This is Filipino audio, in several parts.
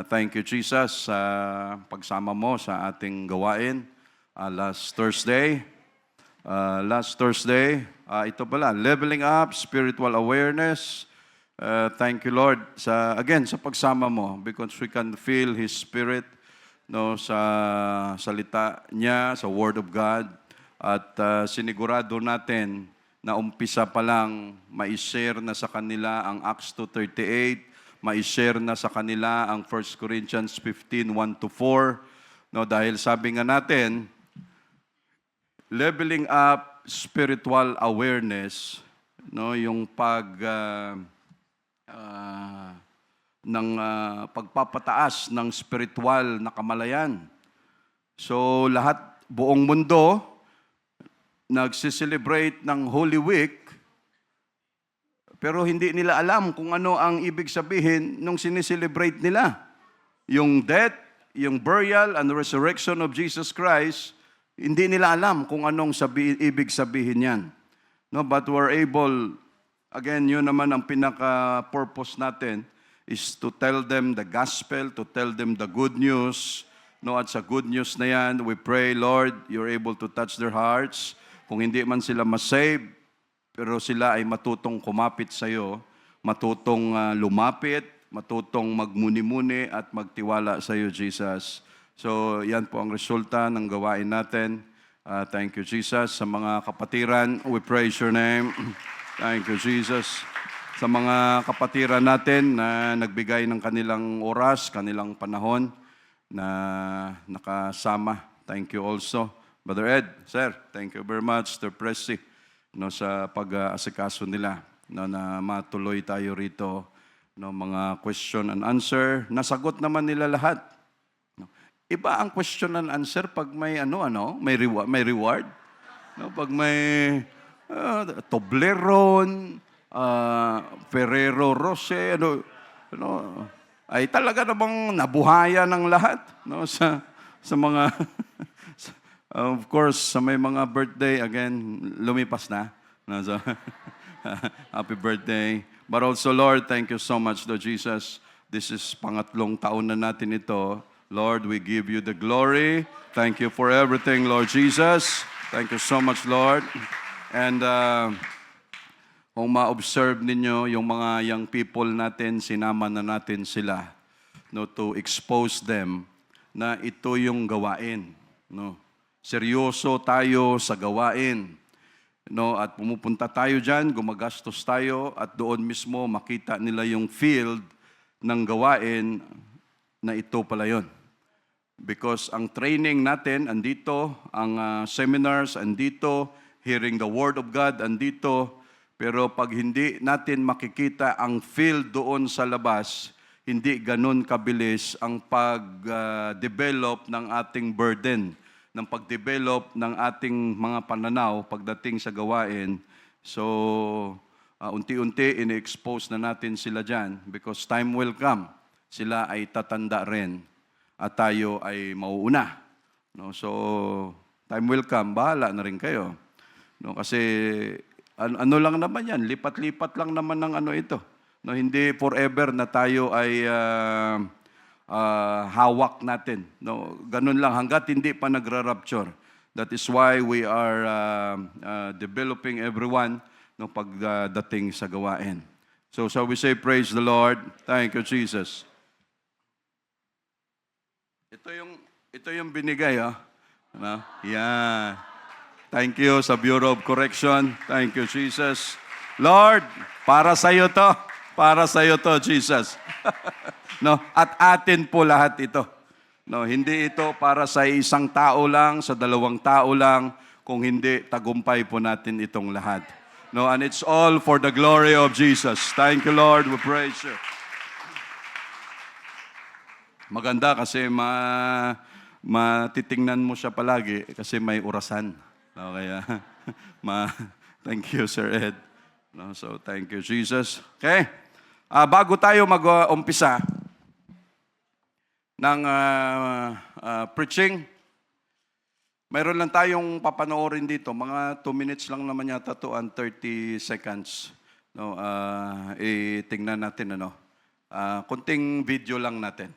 Thank you, Jesus, sa pagsama mo sa ating gawain last Thursday. Ito pala, leveling up, spiritual awareness. Thank you, Lord, sa pagsama mo because we can feel His Spirit sa salita niya, sa Word of God. At sinigurado natin na umpisa pa lang, ma-share na sa kanila ang Acts 2:38, ma-share na sa kanila ang 1 Corinthians 15:1-4. Dahil sabi nga natin, leveling up spiritual awareness, yung pagpapataas ng spiritual na kamalayan. So lahat, buong mundo, nagsiselebrate ng Holy Week, pero hindi nila alam kung ano ang ibig sabihin nung sineselebrate nila. Yung death, yung burial, and resurrection of Jesus Christ, hindi nila alam kung anong ibig sabihin yan. But we're able, again, yun naman ang pinaka-purpose natin, is to tell them the gospel, to tell them the good news. At sa good news na yan, we pray, Lord, you're able to touch their hearts. Kung hindi man sila masave, pero sila ay matutong kumapit sa iyo, matutong lumapit, matutong magmuni-muni at magtiwala sa iyo, Jesus. So, yan po ang resulta ng gawain natin. Thank you, Jesus. Sa mga kapatiran, we praise your name. Thank you, Jesus. Sa mga kapatiran natin na nagbigay ng kanilang oras, kanilang panahon na nakasama. Thank you also. Brother Ed, sir, thank you very much. Sir Presi, sa pag-asikaso nila, na matuloy tayo rito, mga question and answer. Nasagot naman nila lahat. Iba ang question and answer pag may may reward. Pag may Toblerone, Ferrero Rocher, ay talaga namang nabuhaya ng lahat, sa mga of course, sa may mga birthday, again, lumipas na. So, happy birthday. But also, Lord, thank you so much, Lord Jesus. This is pangatlong taon na natin ito. Lord, we give you the glory. Thank you for everything, Lord Jesus. Thank you so much, Lord. And kung ma-observe ninyo, yung mga young people natin, sinama na natin sila to expose them na ito yung gawain. Seryoso tayo sa gawain. At pumupunta tayo dyan, gumagastos tayo, at doon mismo makita nila yung field ng gawain na ito pala yun. Because ang training natin, andito, ang seminars, andito, hearing the Word of God, andito, pero pag hindi natin makikita ang field doon sa labas, hindi ganun kabilis ang pag-develop ng ating burden, ng pag-develop ng ating mga pananaw pagdating sa gawain. So, unti-unti in-expose na natin sila dyan because time will come. Sila ay tatanda rin at tayo ay mauuna. So, time will come, bahala na rin kayo. Kasi ano lang naman yan, lipat-lipat lang naman ng ito. Hindi forever na tayo ay hawak natin. Ganun lang, hanggat hindi pa nagra-rupture. That is why we are developing everyone pagdating sa gawain. So shall we say, praise the Lord. Thank you, Jesus. Ito yung binigay, Yeah. Thank you sa Bureau of Correction. Thank you, Jesus. Lord, para sa iyo to. Para sa iyo to, Jesus. At atin po lahat ito. Hindi ito para sa isang tao lang, sa dalawang tao lang, kung hindi, tagumpay po natin itong lahat. And it's all for the glory of Jesus. Thank you, Lord. We praise you. Maganda kasi matitingnan mo siya palagi kasi may orasan. Kaya, thank you, Sir Ed. So, thank you, Jesus. Okay? Bago tayo mag-umpisa ng preaching, mayroon lang tayong papanoorin dito. Mga 2 minutes lang naman yata to and 30 seconds. Tingnan natin, kunting video lang natin.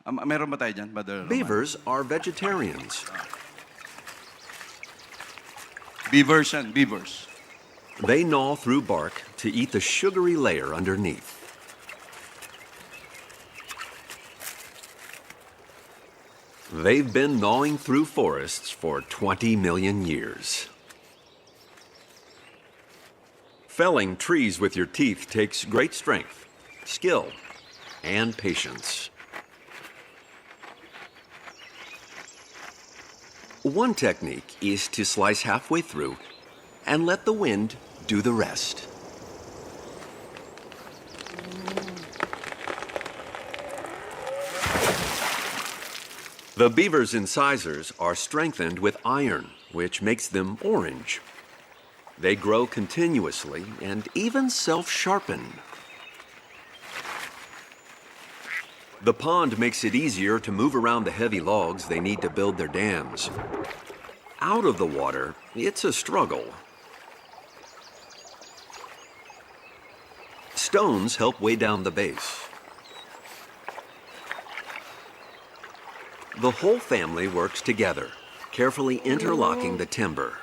Meron ba tayo dyan, Brother Roman? Beavers are vegetarians. Beavers yan, beavers. They gnaw through bark to eat the sugary layer underneath. They've been gnawing through forests for 20 million years. Felling trees with your teeth takes great strength, skill, and patience. One technique is to slice halfway through and let the wind do the rest. The beaver's incisors are strengthened with iron, which makes them orange. They grow continuously and even self-sharpen. The pond makes it easier to move around the heavy logs they need to build their dams. Out of the water, it's a struggle. Stones help weigh down the base. The whole family works together, carefully interlocking the timber.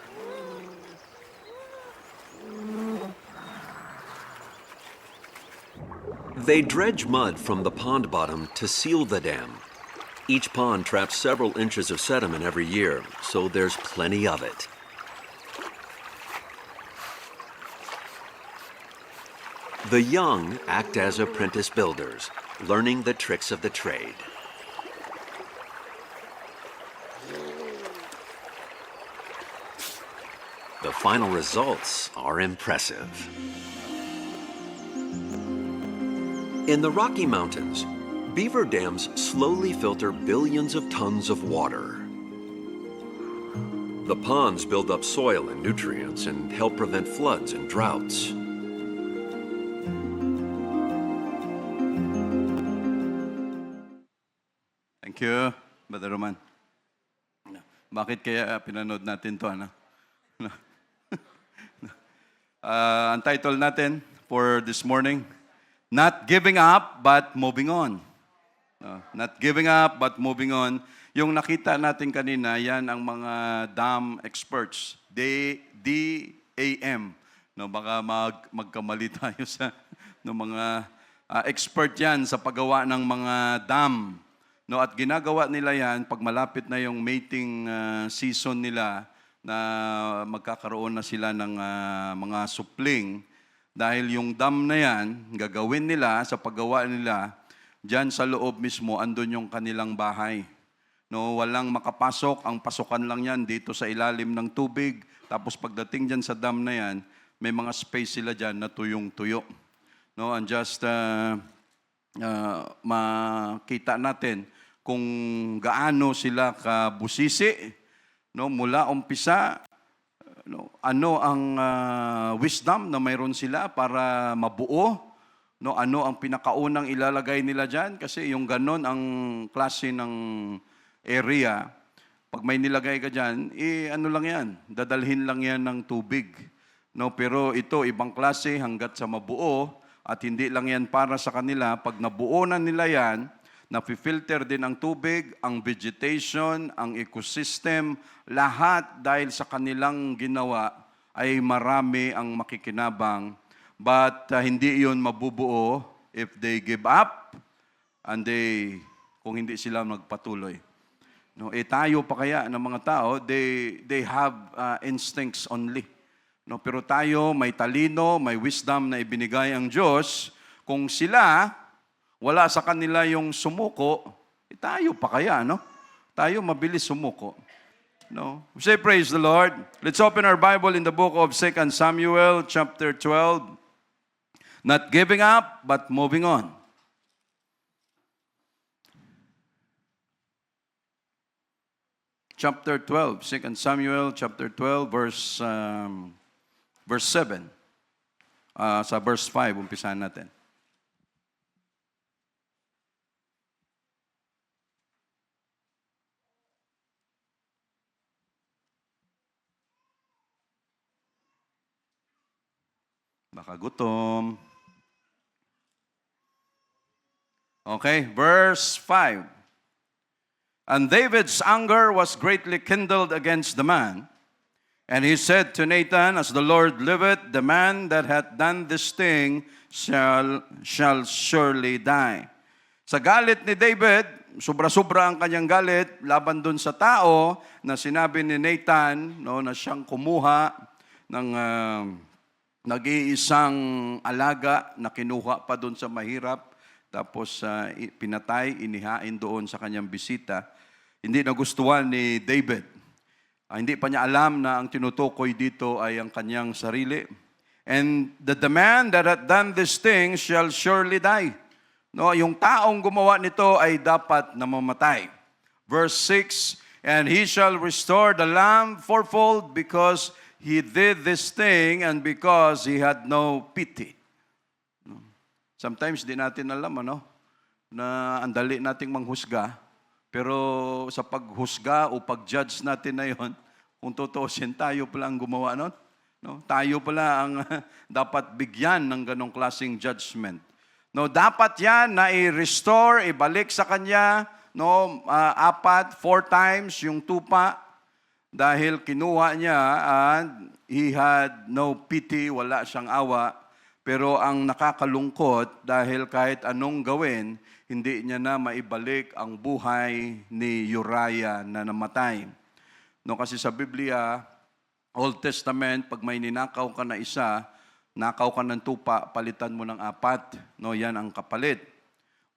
They dredge mud from the pond bottom to seal the dam. Each pond traps several inches of sediment every year, so there's plenty of it. The young act as apprentice builders, learning the tricks of the trade. The final results are impressive. In the Rocky Mountains, beaver dams slowly filter billions of tons of water. The ponds build up soil and nutrients and help prevent floods and droughts. Thank you, Brother Roman. Bakit kaya pinanood natin to, ano? Ang title natin for this morning, Not Giving Up, But Moving On. Not giving up, but moving on. Yung nakita natin kanina, yan ang mga dam experts. DAM. No, baka magkamali tayo sa mga expert yan sa paggawa ng mga dam. No, at ginagawa nila yan pag malapit na yung mating season nila, na magkakaroon na sila ng mga supling, dahil yung dam na yan, gagawin nila sa paggawa nila, dyan sa loob mismo, andun yung kanilang bahay. No, walang makapasok, ang pasukan lang yan dito sa ilalim ng tubig, tapos pagdating dyan sa dam na yan, may mga space sila dyan na tuyong-tuyo. No, and just makita natin kung gaano sila kabusisi, no, mula umpisa, no, ano ang wisdom na mayroon sila para mabuo, no, ano ang pinakaunang ilalagay nila dyan, kasi yung ganon ang klase ng area, pag may nilagay ka dyan, ano lang yan, dadalhin lang yan ng tubig, no, pero ito ibang klase hanggat sa mabuo, at hindi lang yan para sa kanila, pag nabuo na nila yan, na-filter din ang tubig, ang vegetation, ang ecosystem, lahat dahil sa kanilang ginawa ay marami ang makikinabang. But hindi yun mabubuo if they give up and kung hindi sila magpatuloy. No, tayo pa kaya ng mga tao, they have instincts only. No, pero tayo may talino, may wisdom na ibinigay ang Diyos. Kung sila wala sa kanila yung sumuko, tayo pa kaya, no? Tayo mabilis sumuko. No? We say, praise the Lord. Let's open our Bible in the book of 2 Samuel, chapter 12. Not giving up, but moving on. Chapter 12, 2 Samuel, chapter 12, verse 7. Sa verse 5, umpisahan natin. Baka gutom. Okay, verse 5. And David's anger was greatly kindled against the man. And he said to Nathan, As the Lord liveth, the man that hath done this thing shall surely die. Sa galit ni David, sobra-sobra ang kanyang galit laban dun sa tao na sinabi ni Nathan, no, na siyang kumuha ng nag-iisang alaga na kinuha pa dun sa mahirap, tapos pinatay, inihain doon sa kanyang bisita. Hindi nagustuhan ni David. Hindi pa niya alam na ang tinutukoy dito ay ang kanyang sarili. And the man that hath done this thing shall surely die. No, yung taong gumawa nito ay dapat namamatay. Verse 6, and he shall restore the lamb fourfold because he did this thing and because he had no pity. Sometimes di natin alam na andali nating manghusga, pero sa paghusga o pag-judge natin na yon, kung tutuusin, tayo pala ang gumawa nun. No? Tayo pala ang dapat bigyan ng ganong klaseng judgment. No, dapat yan na i-restore, ibalik sa kanya, no, 4 times yung tupa dahil kinuha niya and he had no pity, wala siyang awa. Pero ang nakakalungkot dahil kahit anong gawin, hindi niya na maibalik ang buhay ni Uriah na namatay. No, kasi sa Biblia, Old Testament, pag may ninakaw ka na isa, nakaw ka ng tupa, palitan mo ng 4. No, yan ang kapalit.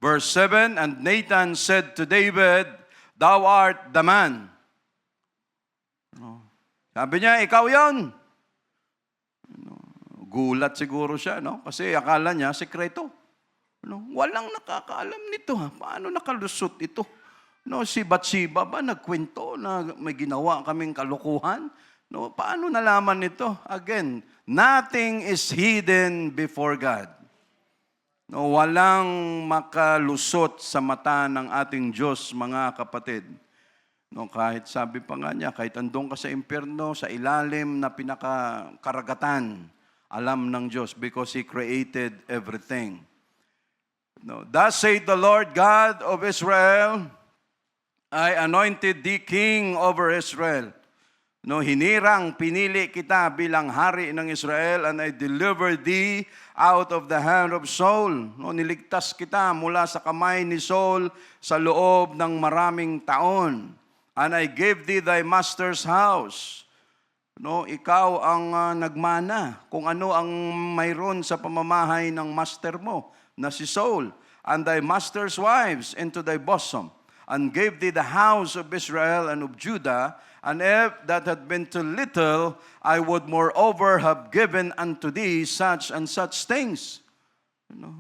Verse 7, and Nathan said to David, Thou art the man. No. Sabi niya, ikaw yon. No. Gulat siguro siya, no? Kasi akala niya, sekreto. No? Walang nakakaalam nito. Paano nakalusot ito? No, si Bathsheba ba nagkwento na may ginawa kaming kalukuhan? No, paano nalaman nito? Again, nothing is hidden before God. No, walang makalusot sa mata ng ating Diyos, mga kapatid. No, kahit sabi pa nga niya, kahit andun ka sa impyerno, sa ilalim na pinakakaragatan, alam ng Diyos because He created everything. No, thus saith the Lord God of Israel, I anointed thee king over Israel. No, hinirang, pinili kita bilang hari ng Israel and I delivered thee out of the hand of Saul. No, niligtas kita mula sa kamay ni Saul sa loob ng maraming taon. And I gave thee thy master's house. No, ikaw ang nagmana kung ano ang mayroon sa pamamahay ng master mo na si Saul, and thy master's wives into thy bosom, and gave thee the house of Israel and of Judah, and if that had been too little, I would moreover have given unto thee such and such things.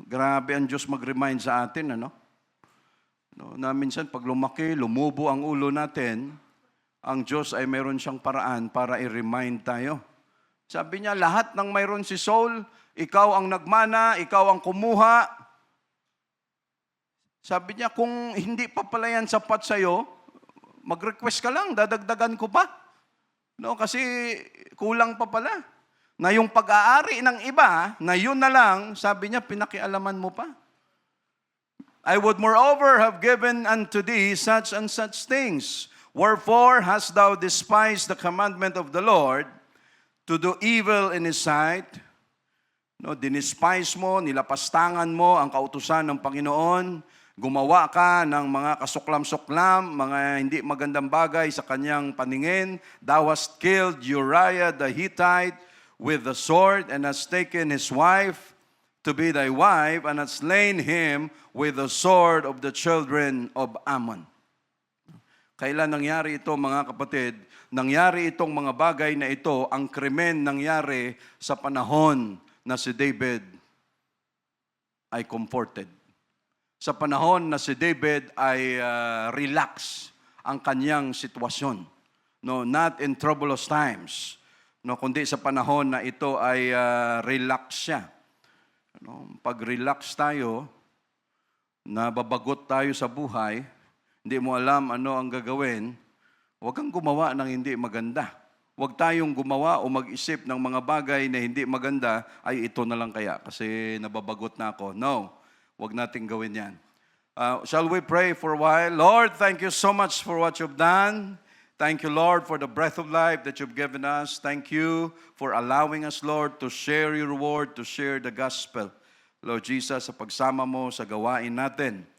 Grabe ang Diyos mag-remind sa atin, na minsan pag lumaki, lumubo ang ulo natin, ang Diyos ay mayroon siyang paraan para i-remind tayo. Sabi niya, lahat ng mayroon si Saul, ikaw ang nagmana, ikaw ang kumuha. Sabi niya, kung hindi pa pala yan sapat sa'yo, mag-request ka lang, dadagdagan ko pa. No, kasi kulang pa pala. Na yung pag-aari ng iba, na yun na lang, sabi niya, pinakialaman mo pa. I would moreover have given unto thee such and such things. Wherefore hast thou despised the commandment of the Lord to do evil in His sight? No, dinispise mo, nilapastangan mo ang kautusan ng Panginoon. Gumawa ka ng mga kasuklam-suklam, mga hindi magandang bagay sa kanyang paningin. Thou hast killed Uriah the Hittite with the sword, and hast taken his wife to be thy wife, and hast slain him with the sword of the children of Ammon. Kailan nangyari ito, mga kapatid? Nangyari itong mga bagay na ito, ang krimen nangyari sa panahon na si David ay comforted. Sa panahon na si David ay relax ang kanyang sitwasyon. No, not in troublous times. No, kundi sa panahon na ito ay relax siya. No, pag relax tayo, nababagot tayo sa buhay, hindi mo alam ano ang gagawin, huwag kang gumawa ng hindi maganda. Huwag tayong gumawa o mag-isip ng mga bagay na hindi maganda, ay ito na lang kaya kasi nababagot na ako. No. Huwag nating gawin yan. Shall we pray for a while? Lord, thank you so much for what you've done. Thank you, Lord, for the breath of life that you've given us. Thank you for allowing us, Lord, to share your word, to share the gospel. Lord Jesus, sa pagsama mo sa gawain natin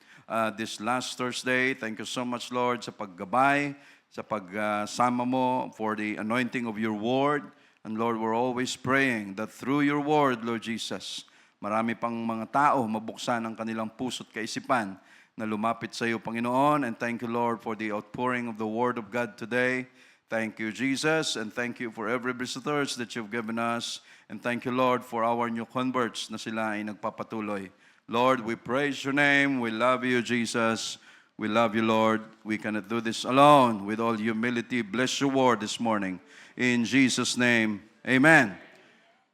this last Thursday, thank you so much, Lord, sa paggabay, sa pagsama mo for the anointing of your word. And Lord, we're always praying that through your word, Lord Jesus, marami pang mga tao mabuksan ang kanilang puso't kaisipan na lumapit sa iyo, Panginoon. And thank you, Lord, for the outpouring of the Word of God today. Thank you, Jesus, and thank you for every visitors that you've given us. And thank you, Lord, for our new converts na sila ay nagpapatuloy. Lord, we praise your name. We love you, Jesus. We love you, Lord. We cannot do this alone. With all humility, bless your word this morning. In Jesus' name, amen.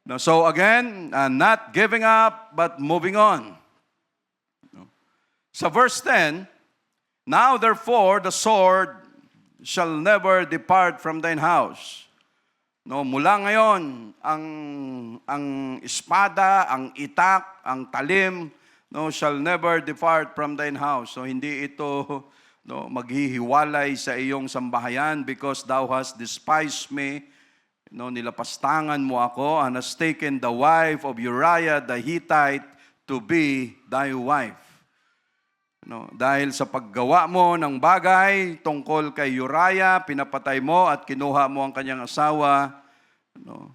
Now, so again, not giving up, but moving on. Sa verse 10, now therefore the sword shall never depart from thine house. No, mula ngayon, ang espada, ang itak, ang talim, no, shall never depart from thine house. So hindi ito maghihiwalay sa iyong sambahayan because thou hast despised me. No, nilapastangan mo ako and hast taken the wife of Uriah the Hittite to be thy wife. No, dahil sa paggawa mo ng bagay tungkol kay Uriah, pinapatay mo at kinuha mo ang kanyang asawa. No,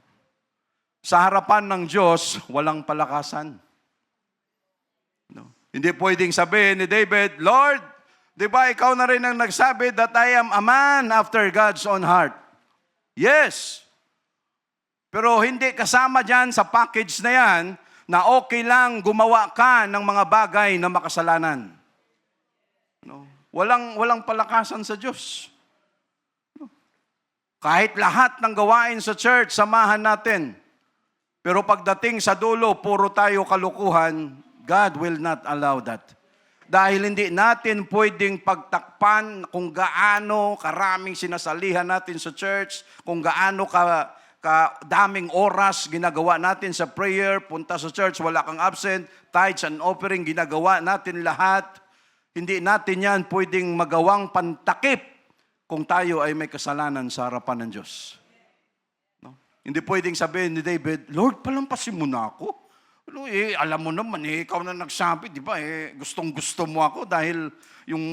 sa harapan ng Diyos, walang palakasan. No, hindi pwedeng sabihin ni David, Lord, di ba ikaw na rin ang nagsabi that I am a man after God's own heart? Yes. Pero hindi kasama dyan sa package na yan na okay lang gumawa ka ng mga bagay na makasalanan. No? Walang palakasan sa Diyos. No? Kahit lahat ng gawain sa church, samahan natin. Pero pagdating sa dulo, puro tayo kalukuhan, God will not allow that. Dahil hindi natin pwedeng pagtakpan kung gaano karaming sinasalihan natin sa church, kung gaano kadaming oras ginagawa natin sa prayer, punta sa church, wala kang absent, tithes and offering, ginagawa natin lahat. Hindi natin yan pwedeng magawang pantakip kung tayo ay may kasalanan sa harapan ng Diyos. No? Hindi pwedeng sabihin ni David, Lord, palampasin mo na ako. Ano, alam mo naman, ikaw na nagsabi, di ba? Gustong-gusto mo ako dahil yung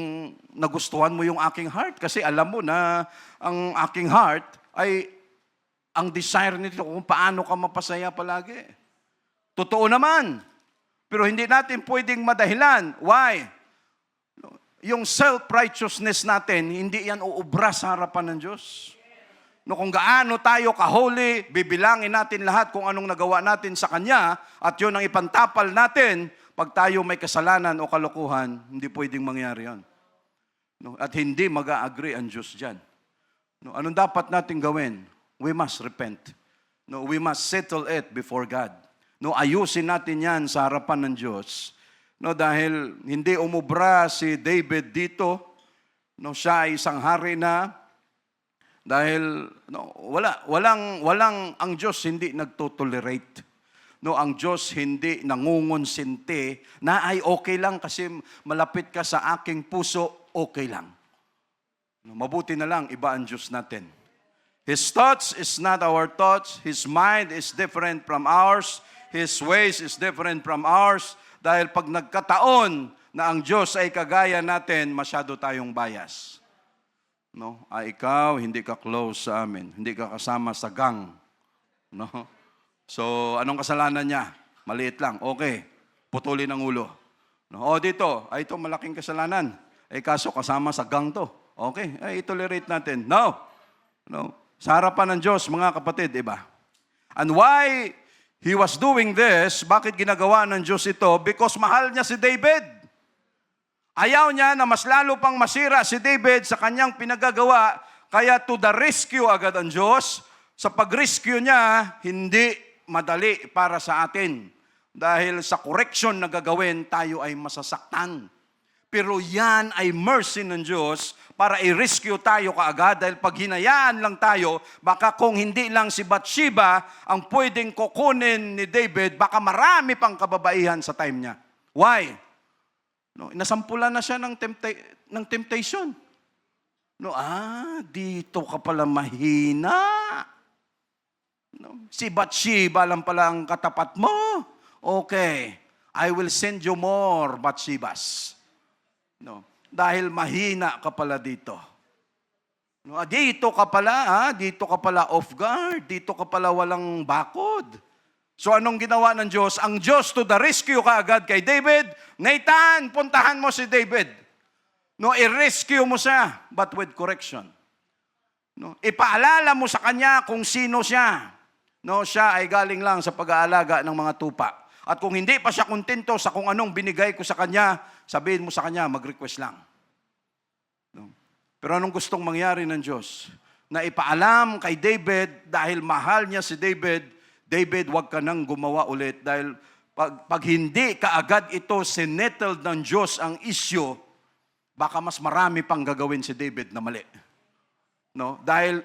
nagustuhan mo yung aking heart. Kasi alam mo na ang aking heart ay ang desire nito kung paano ka mapasaya palagi. Totoo naman. Pero hindi natin pwedeng madahilan. Why? Yung self-righteousness natin, hindi yan uubra sa harapan ng Diyos. No, kung gaano tayo ka-holy, bibilangin natin lahat kung anong nagawa natin sa Kanya, at yun ang ipantapal natin, pag tayo may kasalanan o kalokohan, hindi pwedeng mangyari yan. No, at hindi mag-a-agree ang Diyos dyan. No, anong dapat natin gawin? We must repent. No, we must settle it before God. No, ayusin natin yan sa harapan ng Diyos. No, dahil hindi umubra si David dito, no, siya ay isang hari na, dahil no, walang ang Diyos hindi nagtotolerate. No, ang Diyos hindi nangungonsinti na ay okay lang kasi malapit ka sa aking puso, okay lang. No, mabuti na lang iba ang Diyos natin. His thoughts is not our thoughts. His mind is different from ours. His ways is different from ours. Dahil pag nagkataon na ang Diyos ay kagaya natin, masyado tayong bias. No? Ikaw, hindi ka close sa amin. Hindi ka kasama sa gang. No? So, anong kasalanan niya? Maliit lang. Okay. Putulin ang ulo. No? Dito. Ito malaking kasalanan. Kaso kasama sa gang to. Okay. I-tolerate natin. No. Sa harapan ng Diyos, mga kapatid, iba. And why He was doing this, bakit ginagawa ng Diyos ito? Because mahal niya si David. Ayaw niya na mas lalo pang masira si David sa kanyang pinagagawa, kaya to the rescue agad ang Diyos. Sa pag-rescue niya, hindi madali para sa atin. Dahil sa correction na gagawin, tayo ay masasaktan. Pero yan ay mercy ng Diyos para i-rescue tayo kaagad dahil pag hinayaan lang tayo, baka kung hindi lang si Bathsheba ang pwedeng kukunin ni David, baka marami pang kababaihan sa time niya. Why? No, nasampulan na siya ng temptation. No, dito ka pala mahina. No, si Bathsheba lang pala ang katapat mo. Okay, I will send you more Bathshebas. No, dahil mahina ka pala dito. No, dito ka pala off guard, dito ka pala walang bakod. So anong ginawa ng Diyos? Ang Diyos to the rescue kaagad kay David. Nathan, puntahan mo si David. No, i-rescue mo siya, but with correction. No, ipaalala mo sa kanya kung sino siya. No, siya ay galing lang sa pag-aalaga ng mga tupa. At kung hindi pa siya kontento sa kung anong binigay ko sa kanya, sabihin mo sa kanya, mag-request lang. No. Pero anong gustong mangyari ng Diyos? Na ipaalam kay David, dahil mahal niya si David, David, wag ka nang gumawa ulit dahil pag hindi kaagad ito sinettled ng Diyos ang issue, baka mas marami pang gagawin si David na mali. No, dahil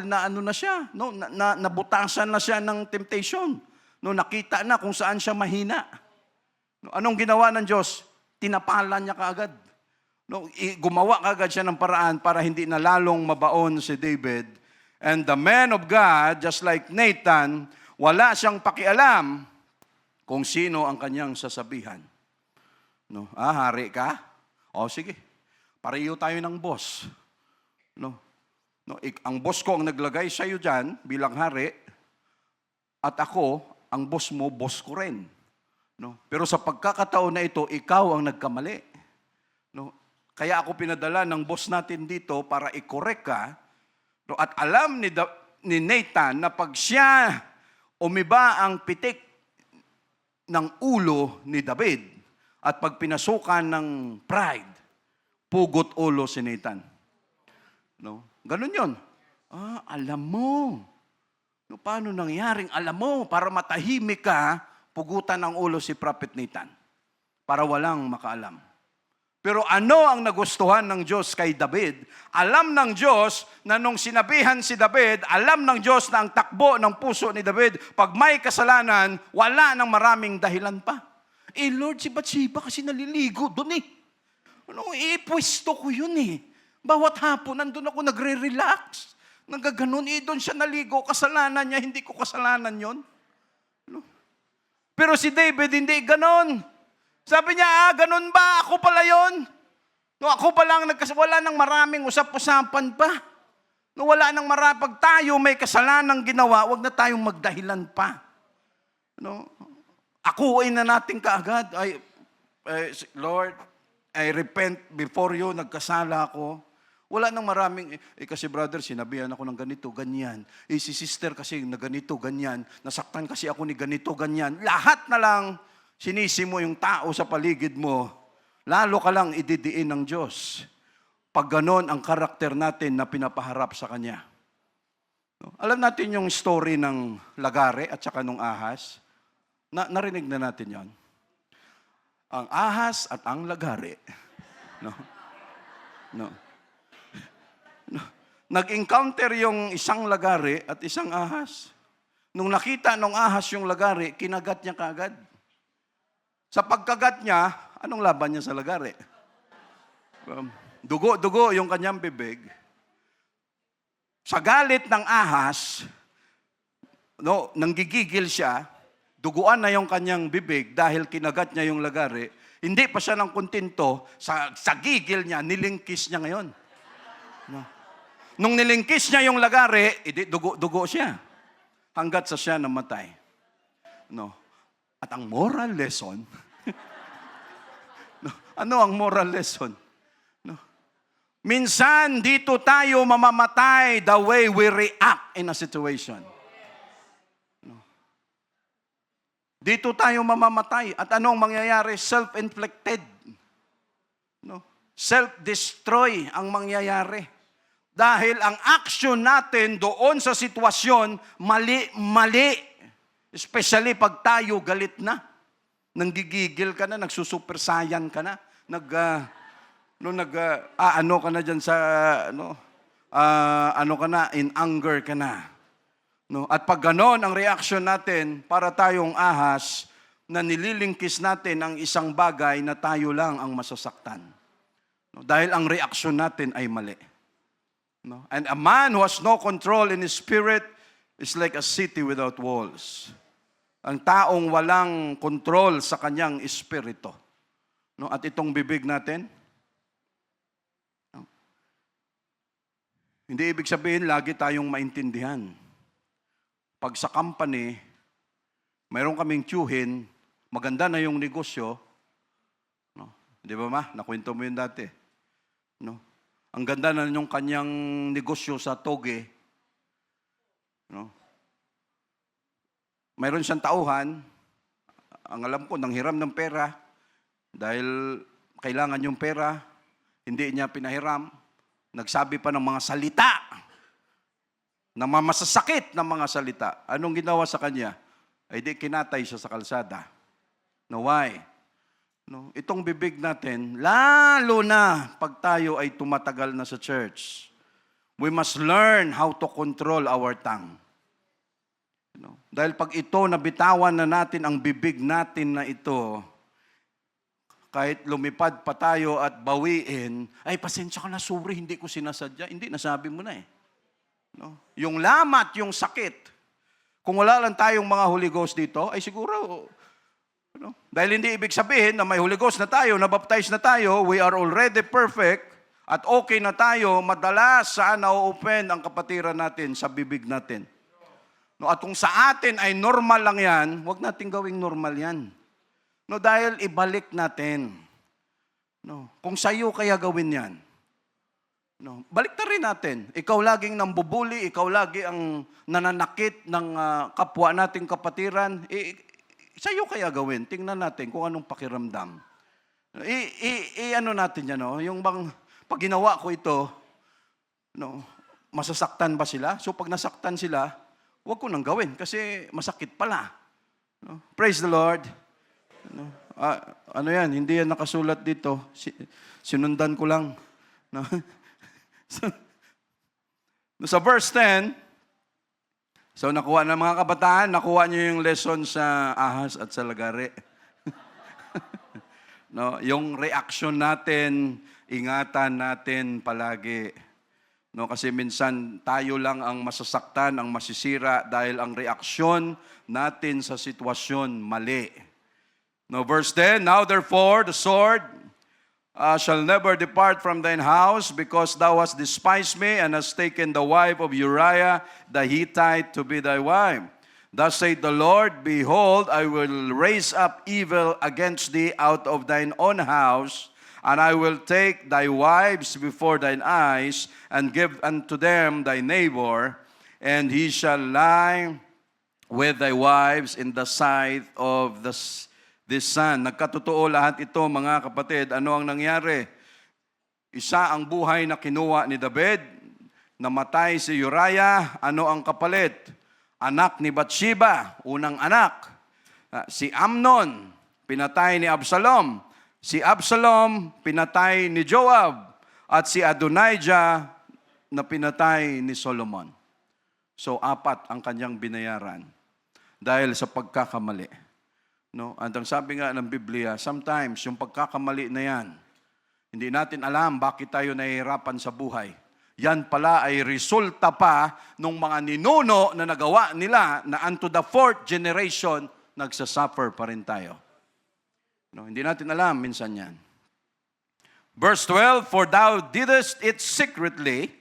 na ano na siya, no, nabutasan na siya ng temptation. No, nakita na kung saan siya mahina. No, anong ginawa ng Diyos? Tinapalan niya kaagad. No, gumawa kaagad siya ng paraan para hindi na lalong mabaon si David. And the man of God, just like Nathan, wala siyang pakialam kung sino ang kanyang sasabihan. No, hari ka? O sige, pareho tayo ng boss. No, ang boss ko ang naglagay sa iyo diyan bilang hari, at ako, ang boss mo, boss ko rin. No, pero sa pagkakataon na ito, ikaw ang nagkamali. No, kaya ako pinadala ng boss natin dito para i-correct ka. No, at alam ni Nathan na pag siya umiba ang pitik ng ulo ni David at pag pinasukan ng pride, pugot ulo si Nathan. No? Ganun yun. Alam mo. No, paano nangyaring alam mo? Para matahimik ka, pugutan ng ulo si Prophet Nathan. Para walang makaalam. Pero ano ang nagustuhan ng Diyos kay David? Alam ng Diyos na nung sinabihan si David, alam ng Diyos na ang takbo ng puso ni David, pag may kasalanan, wala nang maraming dahilan pa. Lord, si Bathsheba kasi naliligo doon eh. Ipwesto ko yun eh. Bawat hapon, nandun ako nagre-relax. Nagaganon, doon siya naligo, kasalanan niya, hindi ko kasalanan yon. Pero si David, hindi ganon. Sabi niya, ganun ba? Ako pala yon. No, ako pa lang, wala nang maraming usap-usapan pa. No, wala nang pag tayo may kasalanang ginawa, wag na tayong magdahilan pa. No, akuin na natin kaagad, Lord, I repent before you, nagkasala ako. Wala nang maraming, kasi brother, sinabihan ako ng ganito, ganyan. Si sister kasi na ganito, ganyan. Nasaktan kasi ako ni ganito, ganyan. Lahat na lang, sinisi mo yung tao sa paligid mo, lalo ka lang ididiin ng Diyos. Pag ganon ang karakter natin na pinapaharap sa Kanya. Alam natin yung story ng lagare at saka nung ahas. Narinig na natin yon. Ang ahas at ang lagare. Nag-encounter yung isang lagare at isang ahas. Nung nakita nung ahas yung lagare, kinagat niya kaagad. Sa pagkagat niya, anong laban niya sa lagare? Dugo yung kanyang bibig. Sa galit ng ahas, nanggigigil siya, duguan na yung kanyang bibig dahil kinagat niya yung lagare. Hindi pa siya ng kontento, sa gigil niya, nilingkis niya ngayon. Nung nilingkis niya yung lagare, dugo siya. Hanggat sa siya namatay. At ang moral lesson, ano ang moral lesson? Minsan, dito tayo mamamatay the way we react in a situation. Dito tayo mamamatay. At anong mangyayari? Self-inflicted. Self-destroy ang mangyayari. Dahil ang action natin doon sa sitwasyon, mali. Especially pag tayo galit na. Nanggigigil ka na, nagsusuper saiyan ka na, ano ka na dyan sa, ano ka na, in anger ka na. At pag ganon ang reaction natin, para tayong ahas, na nililingkis natin ang isang bagay na tayo lang ang masasaktan. No? Dahil ang reaksyon natin ay mali. No? And a man who has no control in his spirit is like a city without walls. Ang taong walang control sa kanyang espiritu. No? At itong bibig natin, no? Hindi ibig sabihin lagi tayong maintindihan. Pag sa company, mayroon kaming tiyuhin, maganda na yung negosyo, no? Di ba ma? Nakwento mo yun dati. No? Ang ganda na yung kanyang negosyo sa Toge. No? Mayroon siyang tauhan, ang alam ko, nanghiram ng pera, dahil kailangan yung pera, hindi niya pinahiram, nagsabi pa ng mga salita, na masasakit ng mga salita. Anong ginawa sa kanya? Ay di kinatay siya sa kalsada. No, why? No, itong bibig natin, lalo na pag tayo ay tumatagal na sa church, we must learn how to control our tongue. No? Dahil pag ito, nabitawan na natin ang bibig natin na ito, kahit lumipad pa tayo at bawiin, ay pasensya ka na, sorry, hindi ko sinasadya. Hindi, nasabi mo na eh. No? Yung lamat, yung sakit, kung wala lang tayong mga Holy Ghost dito, ay siguro, no? Dahil hindi ibig sabihin na may Holy Ghost na tayo, nabaptize na tayo, we are already perfect, at okay na tayo, madalas saan na-open ang kapatiran natin sa bibig natin. No, at kung sa atin ay normal lang yan, huwag natin gawing normal yan. No, dahil ibalik natin. No, kung sa'yo kaya gawin yan, no, balik na rin natin. Ikaw laging nambubuli, ikaw lagi ang nananakit ng kapwa nating kapatiran. Sa'yo kaya gawin. Tingnan natin kung anong pakiramdam. Ano natin yan, no? Yung bang, pag ginawa ko ito, no, masasaktan ba sila? So pag nasaktan sila, huwag ko nang gawin kasi masakit pala. No? Praise the Lord. No? Ano yan? Hindi yan nakasulat dito. Sinundan ko lang. No? Sa verse 10, so nakuha ng mga kabataan, nakuha niyo yung lesson sa ahas at sa lagari. No, yung reaction natin, ingatan natin palagi. No, kasi minsan tayo lang ang masasaktan, ang masisira dahil ang reaksyon natin sa sitwasyon mali. No, verse 10, now therefore the sword shall never depart from thine house, because thou hast despised me, and hast taken the wife of Uriah the Hittite to be thy wife. Thus saith the Lord, behold, I will raise up evil against thee out of thine own house, and I will take thy wives before thine eyes, and give unto them thy neighbor, and he shall lie with thy wives in the sight of this son. Nagkatotoo lahat ito, mga kapatid. Ano ang nangyari? Isa ang buhay na kinuha ni David, namatay si Uriah. Ano ang kapalit? Anak ni Bathsheba, unang anak. Si Amnon, pinatay ni Absalom. Si Absalom, pinatay ni Joab. At si Adonijah, na pinatay ni Solomon. So, 4 ang kanyang binayaran dahil sa pagkakamali. No? At ang sabi nga ng Biblia, sometimes yung pagkakamali na yan, hindi natin alam bakit tayo nahihirapan sa buhay. Yan pala ay resulta pa ng mga ninuno na nagawa nila na unto the 4th generation, nagsasuffer pa rin tayo. No? Hindi natin alam minsan yan. Verse 12, for thou didst it secretly.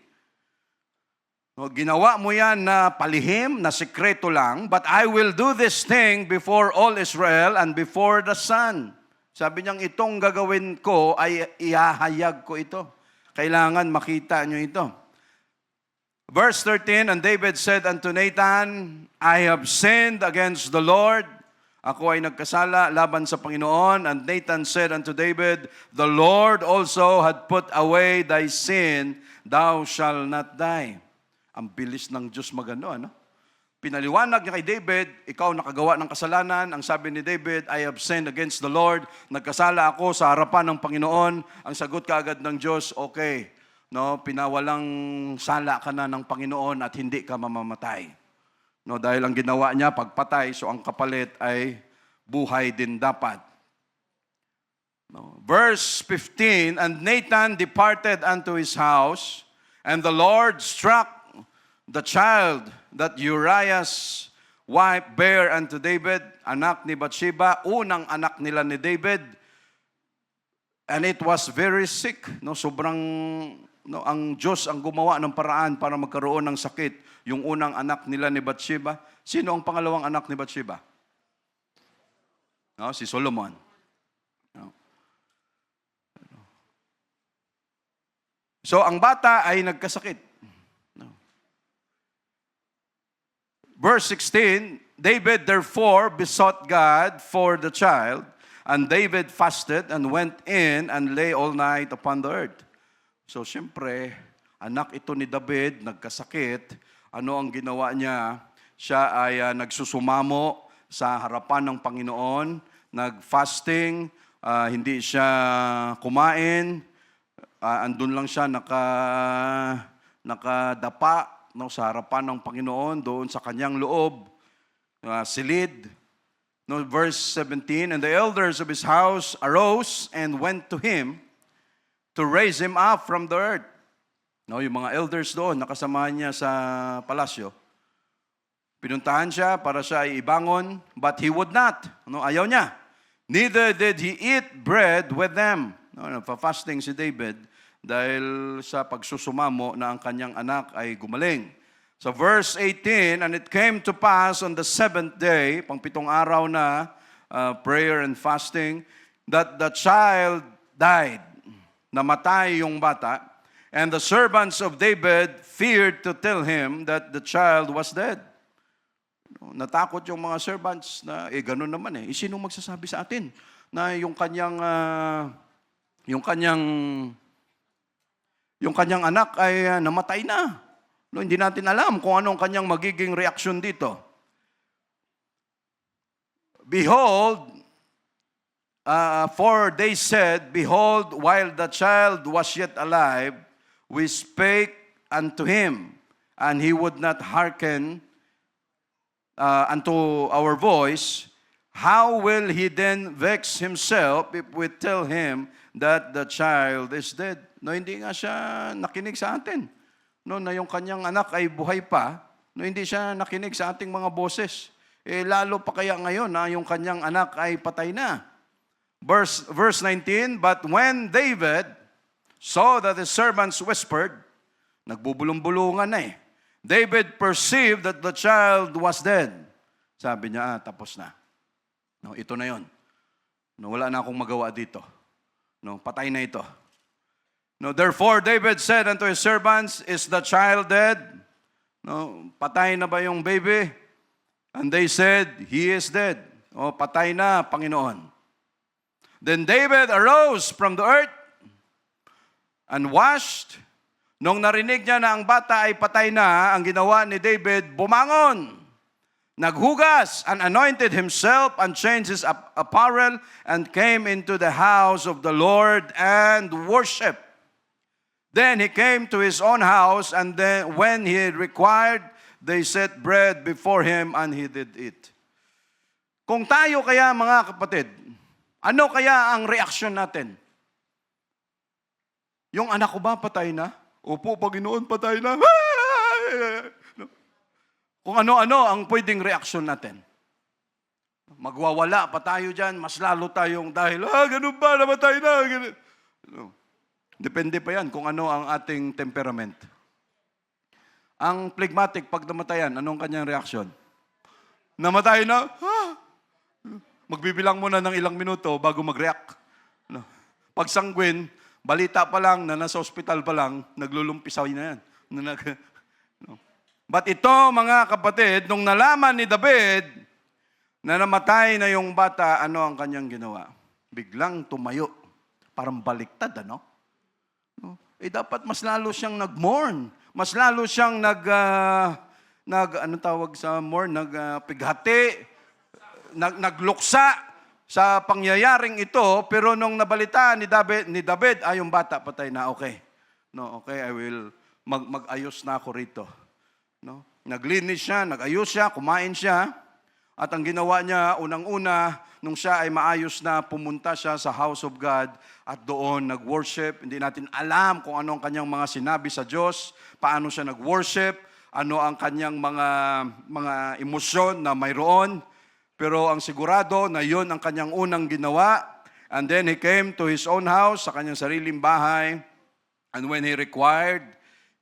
No, ginawa mo yan na palihim, na sikreto lang, but I will do this thing before all Israel and before the sun. Sabi niyang itong gagawin ko ay ihahayag ko ito. Kailangan makita niyo ito. Verse 13, and David said unto Nathan, I have sinned against the Lord. Ako ay nagkasala laban sa Panginoon. And Nathan said unto David, the Lord also had put away thy sin, thou shalt not die. Ang bilis ng Diyos magano, ano? Pinaliwanag niya kay David, ikaw nakagawa ng kasalanan. Ang sabi ni David, I have sinned against the Lord. Nagkasala ako sa harapan ng Panginoon. Ang sagot kaagad ng Diyos, okay. No, pinawalang sala ka na ng Panginoon at hindi ka mamamatay. No, dahil ang ginawa niya, pagpatay, so ang kapalit ay buhay din dapat. No. Verse 15, and Nathan departed unto his house, and the Lord struck the child that Uriah's wife bare unto David, anak ni Bathsheba, unang anak nila ni David, and it was very sick. No, sobrang, no, ang Diyos ang gumawa ng paraan para magkaroon ng sakit. Yung unang anak nila ni Bathsheba. Sino ang pangalawang anak ni Bathsheba? No, si Solomon. No. So, ang bata ay nagkasakit. No. Verse 16, David therefore besought God for the child, and David fasted and went in and lay all night upon the earth. So, siyempre, anak ito ni David, nagkasakit. Ano ang ginawa niya? Siya ay nagsusumamo sa harapan ng Panginoon, nag-fasting, hindi siya kumain, andun lang siya nakadapa, no, sa harapan ng Panginoon, doon sa kanyang loob, silid. No, verse 17, and the elders of his house arose and went to him to raise him up from the earth. No, yung mga elders doon, nakasama niya sa palasyo. Pinuntahan siya para siya ay ibangon, but he would not. No, ayaw niya. Neither did he eat bread with them. No, fasting si David dahil sa pagsusumamo na ang kanyang anak ay gumaling. So verse 18, and it came to pass on the seventh day, pang-pitong araw na, prayer and fasting, that the child died. Namatay yung bata. And the servants of David feared to tell him that the child was dead. Natakot yung mga servants na, ganun naman sino magsasabi sa atin na yung kanyang anak ay namatay na. No, hindi natin alam kung anong kanyang magiging reaksyon dito. Behold, for they said, behold, while the child was yet alive, we spake unto him, and he would not hearken unto our voice. How will he then vex himself if we tell him that the child is dead? No, hindi nga siya nakinig sa atin. No, na yung kanyang anak ay buhay pa, no, hindi siya nakinig sa ating mga boses. Lalo pa kaya ngayon na yung kanyang anak ay patay na. Verse 19, but when David saw that the servants whispered, nagbubulong-bulungan na David perceived that the child was dead. Sabi niya, tapos na. No, ito na yon. No, wala na akong magawa dito. No, patay na ito. No, therefore David said unto his servants, is the child dead? No, patay na ba yung baby? And they said, he is dead. O, patay na, Panginoon. Then David arose from the earth and washed. Nung narinig niya na ang bata ay patay na, ang ginawa ni David, bumangon, naghugas, and anointed himself, and changed his apparel, and came into the house of the Lord and worshiped. Then he came to his own house, and then when he required, they set bread before him, and he did eat. Kung tayo kaya, mga kapatid, ano kaya ang reaksyon natin? Yung anak ko ba patay na? Opo, Panginoon, patay na. Kung ano-ano ang pwedeng reaksyon natin. Magwawala pa tayo dyan, mas lalo tayong dahil, ganun ba, namatay na. Ganun. No. Depende pa yan kung ano ang ating temperament. Ang phlegmatic, pag namatayan, anong kanyang reaksyon? Namatay na? Magbibilang muna ng ilang minuto bago mag-react. No. Pag sanguine, balita pa lang na nasa ospital pa lang, naglulumpisaw na yan. No. But ito, mga kapatid, nung nalaman ni David na namatay na yung bata, ano ang kanyang ginawa? Biglang tumayo. Parang baliktad, ano? No? Dapat mas lalo siyang nag-mourn. Mas lalo siyang pighati, nagluksa sa pangyayaring ito, pero nung nabalita ni David, yung bata patay na, okay. No, okay, I will mag-ayos na ako rito. No? Naglinis siya, nag-ayos siya, kumain siya. At ang ginawa niya, unang-una, nung siya ay maayos na, pumunta siya sa house of God at doon nag-worship. Hindi natin alam kung ano ang kanyang mga sinabi sa Diyos, paano siya nag-worship, ano ang kanyang mga emosyon na mayroon. Pero ang sigurado na yon ang kanyang unang ginawa. And then he came to his own house, sa kanyang sariling bahay. And when he required,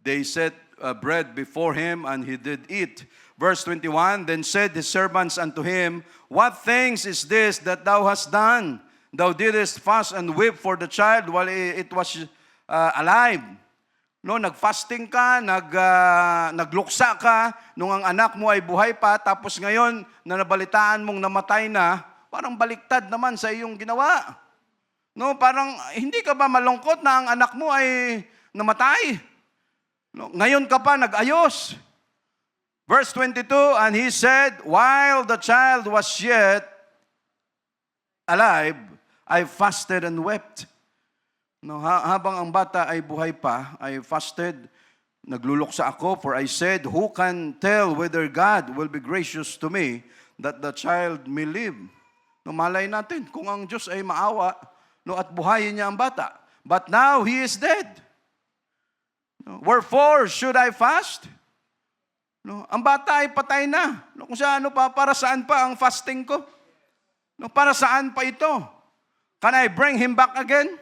they set bread before him, and he did eat. Verse 21, then said his servants unto him, what things is this that thou hast done? Thou didst fast and weep for the child while it was alive. No, nag-fasting ka, nagluksa ka nung ang anak mo ay buhay pa, tapos ngayon na nabalitaan mong namatay na, parang baliktad naman sa iyong ginawa. No, parang hindi ka ba malungkot na ang anak mo ay namatay? No, ngayon ka pa nag-ayos. Verse 22, and he said, while the child was yet alive, I fasted and wept. No, habang ang bata ay buhay pa, I fasted, nagluluksa ako, for I said, who can tell whether God will be gracious to me that the child may live? No, malay natin kung ang Diyos ay maawa, no, at buhayin niya ang bata. But now he is dead. No, wherefore should I fast? No, ang bata ay patay na. No, kung saan pa, para saan pa ang fasting ko? No, para saan pa ito? Can I bring him back again?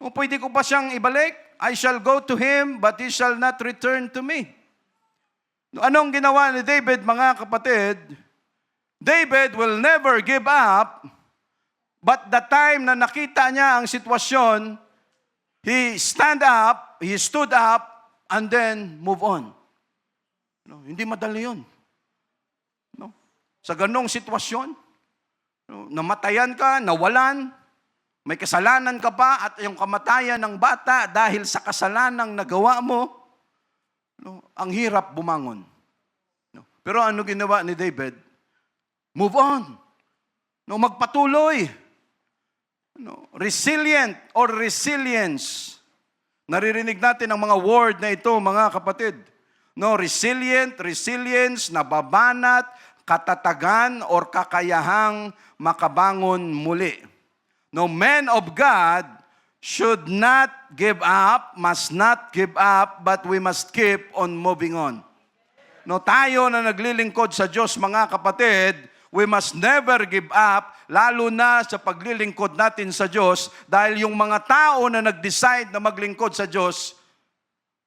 O pwede ko pa siyang ibalik? I shall go to him, but he shall not return to me. No, anong ginawa ni David, mga kapatid? David will never give up, but the time na nakita niya ang sitwasyon, he stood up, and then move on. No, hindi madali yun. No? Sa ganong sitwasyon, no, namatayan ka, nawalan, may kasalanan ka pa, at yung kamatayan ng bata dahil sa kasalanang nagawa mo, no, ang hirap bumangon. No? Pero ano ginawa ni David? Move on. No, magpatuloy. No, resilient or resilience. Naririnig natin ang mga word na ito, mga kapatid. No, resilience, nababanat, katatagan, or kakayahang makabangon muli. No, men of God should not give up, must not give up, but we must keep on moving on. No, tayo na naglilingkod sa Diyos, mga kapatid, we must never give up, lalo na sa paglilingkod natin sa Diyos, dahil yung mga tao na nag-decide na maglingkod sa Diyos,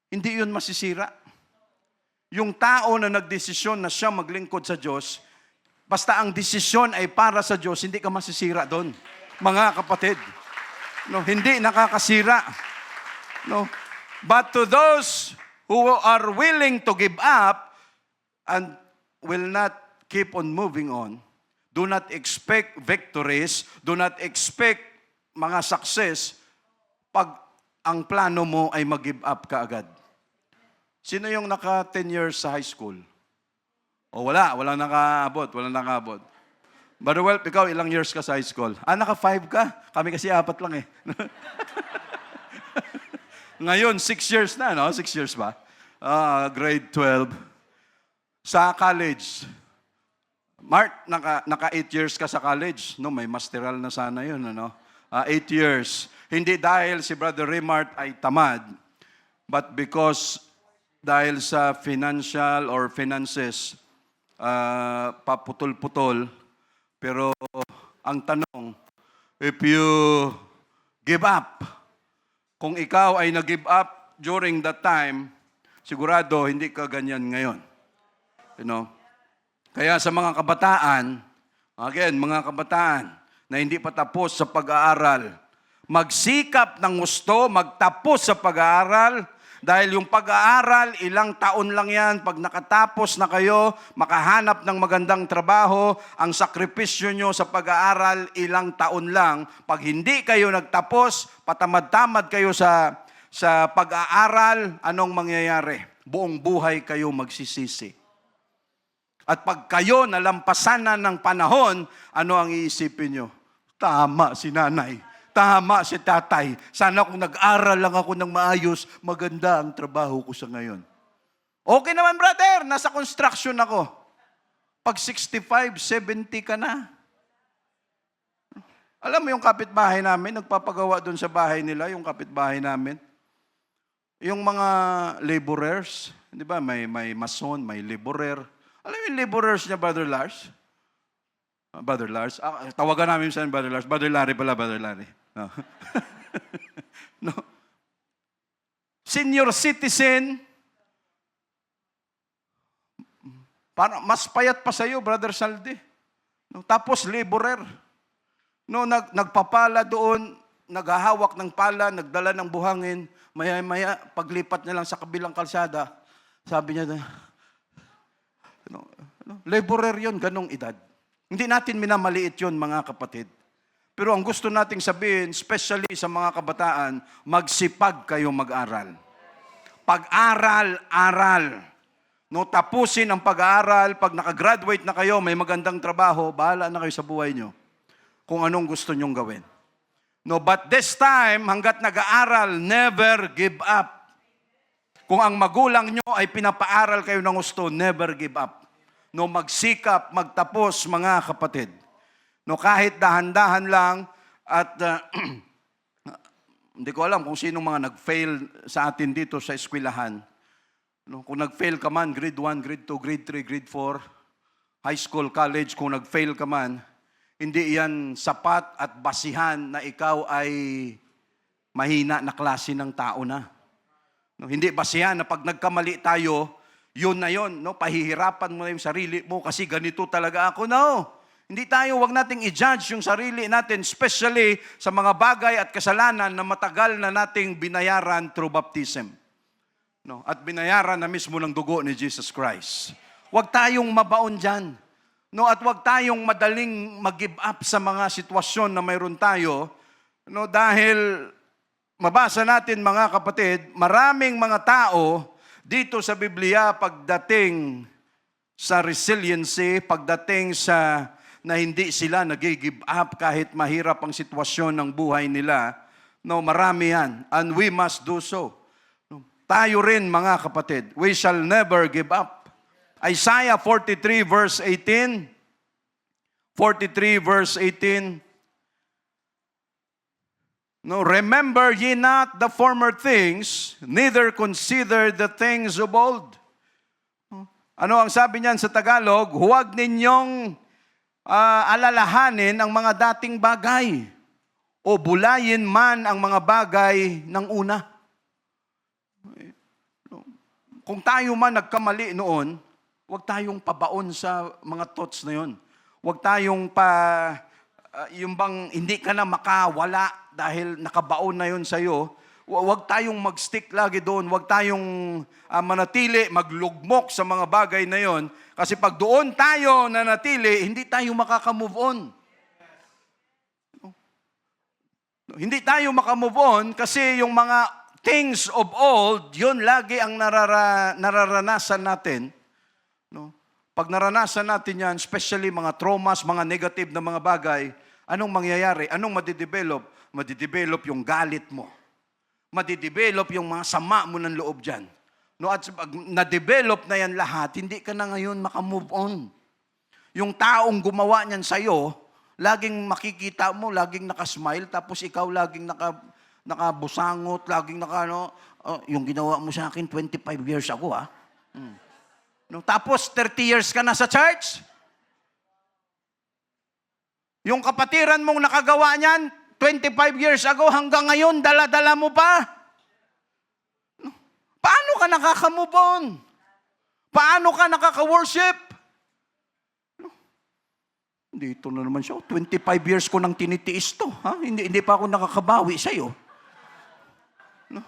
hindi yun masisira. Yung tao na nagdesisyon na siya maglingkod sa Diyos, basta ang desisyon ay para sa Diyos, hindi ka masisira doon. Mga kapatid, no, hindi nakakasira. No? But to those who are willing to give up and will not keep on moving on, do not expect victories, do not expect mga success pag ang plano mo ay mag-give up ka agad. Sino yung naka 10 years sa high school? O walang nakaabot. Brother Welp, ikaw ilang years ka sa high school? Naka 5 ka? Kami kasi 4 lang eh. Ngayon, 6 years na, no? 6 years ba? Grade 12. Sa college, Mark, naka 8 years ka sa college. No, may masteral na sana yun, ano? 8 years. Hindi dahil si Brother Remart ay tamad, but because dahil sa financial or finances, paputol-putol. Pero ang tanong, if you give up, kung ikaw ay nag-give up during that time, sigurado hindi ka ganyan ngayon. You know? Kaya sa mga kabataan, again, mga kabataan na hindi pa tapos sa pag-aaral, magsikap ng gusto, magtapos sa pag-aaral, dahil yung pag-aaral, ilang taon lang yan. Pag nakatapos na kayo, makahanap ng magandang trabaho, ang sakripisyo nyo sa pag-aaral, ilang taon lang. Pag hindi kayo nagtapos, patamad-tamad kayo sa pag-aaral, anong mangyayari? Buong buhay kayo magsisisi. At pag kayo nalampasan na ng panahon, ano ang iisipin nyo? Tama si nanay. Tama si tatay. Sana kung nag-aral lang ako ng maayos, maganda ang trabaho ko sa ngayon. Okay naman, brother. Nasa construction ako. Pag 65, 70 ka na. Alam mo yung kapitbahay namin, nagpapagawa doon sa bahay nila, yung kapitbahay namin. Yung mga laborers, di ba, may mason, may laborer. Alam mo yung laborers niya, Brother Lars? Brother Lars? Tawagan namin siya, Brother Lars. Brother Larry pala, Brother Larry. No. No. Senior citizen, para mas payat pa sa'yo, Brother Saldi. No, tapos laborer. No, nagpapala doon, naghahawak ng pala, nagdala ng buhangin, maya-maya, paglipat niya lang sa kabilang kalsada, sabi niya, laborer yon, ganong edad. Hindi natin minamaliit yon, mga kapatid. Pero ang gusto nating sabihin, especially sa mga kabataan, magsipag kayo mag-aral. Pag-aral. No, tapusin ang pag-aaral. Pag nakagraduate na kayo, may magandang trabaho, bahala na kayo sa buhay nyo kung anong gusto nyong gawin. No, but this time, hanggat nag-aaral, never give up. Kung ang magulang nyo ay pinapaaral kayo ng gusto, never give up. No, magsikap, magtapos, mga kapatid. No, kahit dahan-dahan lang at hindi ko alam kung sino mga nag-fail sa atin dito sa eskwelahan. No, kung nag-fail ka man, grade 1, grade 2, grade 3, grade 4, high school, college, kung nag-fail ka man, hindi yan sapat at basihan na ikaw ay mahina na klase ng tao na. No, hindi basihan na pag nagkamali tayo, yun na yun, no? Pahihirapan mo na yung sarili mo kasi ganito talaga ako. No, hindi tayo, wag nating i-judge yung sarili natin, especially sa mga bagay at kasalanan na matagal na nating binayaran through baptism. No? At binayaran na mismo ng dugo ni Jesus Christ. Huwag tayong mabaon dyan. No? At huwag tayong madaling mag-give up sa mga sitwasyon na mayroon tayo. No? Dahil mabasa natin, mga kapatid, maraming mga tao dito sa Biblia pagdating sa resiliency, pagdating sa na hindi sila nag-give up kahit mahirap ang sitwasyon ng buhay nila. No, marami yan. And we must do so. No, tayo rin, mga kapatid, we shall never give up. Isaiah 43 verse 18. 43 verse 18. No, remember ye not the former things, neither consider the things of old. Ano ang sabi niyan sa Tagalog? Huwag ninyong alalahanin ang mga dating bagay o bulayin man ang mga bagay ng una. Kung tayo man nagkamali noon, huwag tayong pabaon sa mga thoughts na yun. Huwag tayong yung bang hindi ka na makawala dahil nakabaon na yun sa'yo. Huwag tayong mag-stick lagi doon. Huwag tayong manatili, maglugmok sa mga bagay na yon. Kasi pag doon tayo nanatili, hindi tayo makaka-move on. Hindi tayo makamove on kasi yung mga things of old, yun lagi ang nararanasan natin. No? Pag naranasan natin yan, especially mga traumas, mga negative na mga bagay, anong mangyayari? Anong madidevelop? Madidevelop yung galit mo. Madidevelop yung mga sama mo ng loob dyan. No, at pag na-develop na yan lahat, hindi ka na ngayon makamove on. Yung taong gumawa niyan sa'yo, laging makikita mo, laging nakasmile, tapos ikaw laging nakabusangot, laging yung ginawa mo sa akin, 25 years ago, ha? No, tapos 30 years ka na sa church. Yung kapatiran mong nakagawa niyan, 25 years ago, hanggang ngayon, dala-dala mo pa. Paano ka nakaka-move on? Paano ka nakaka-worship? Dito na naman siya. 25 years ko nang tinitiis to. Ha? Hindi pa ako nakakabawi sa'yo. No?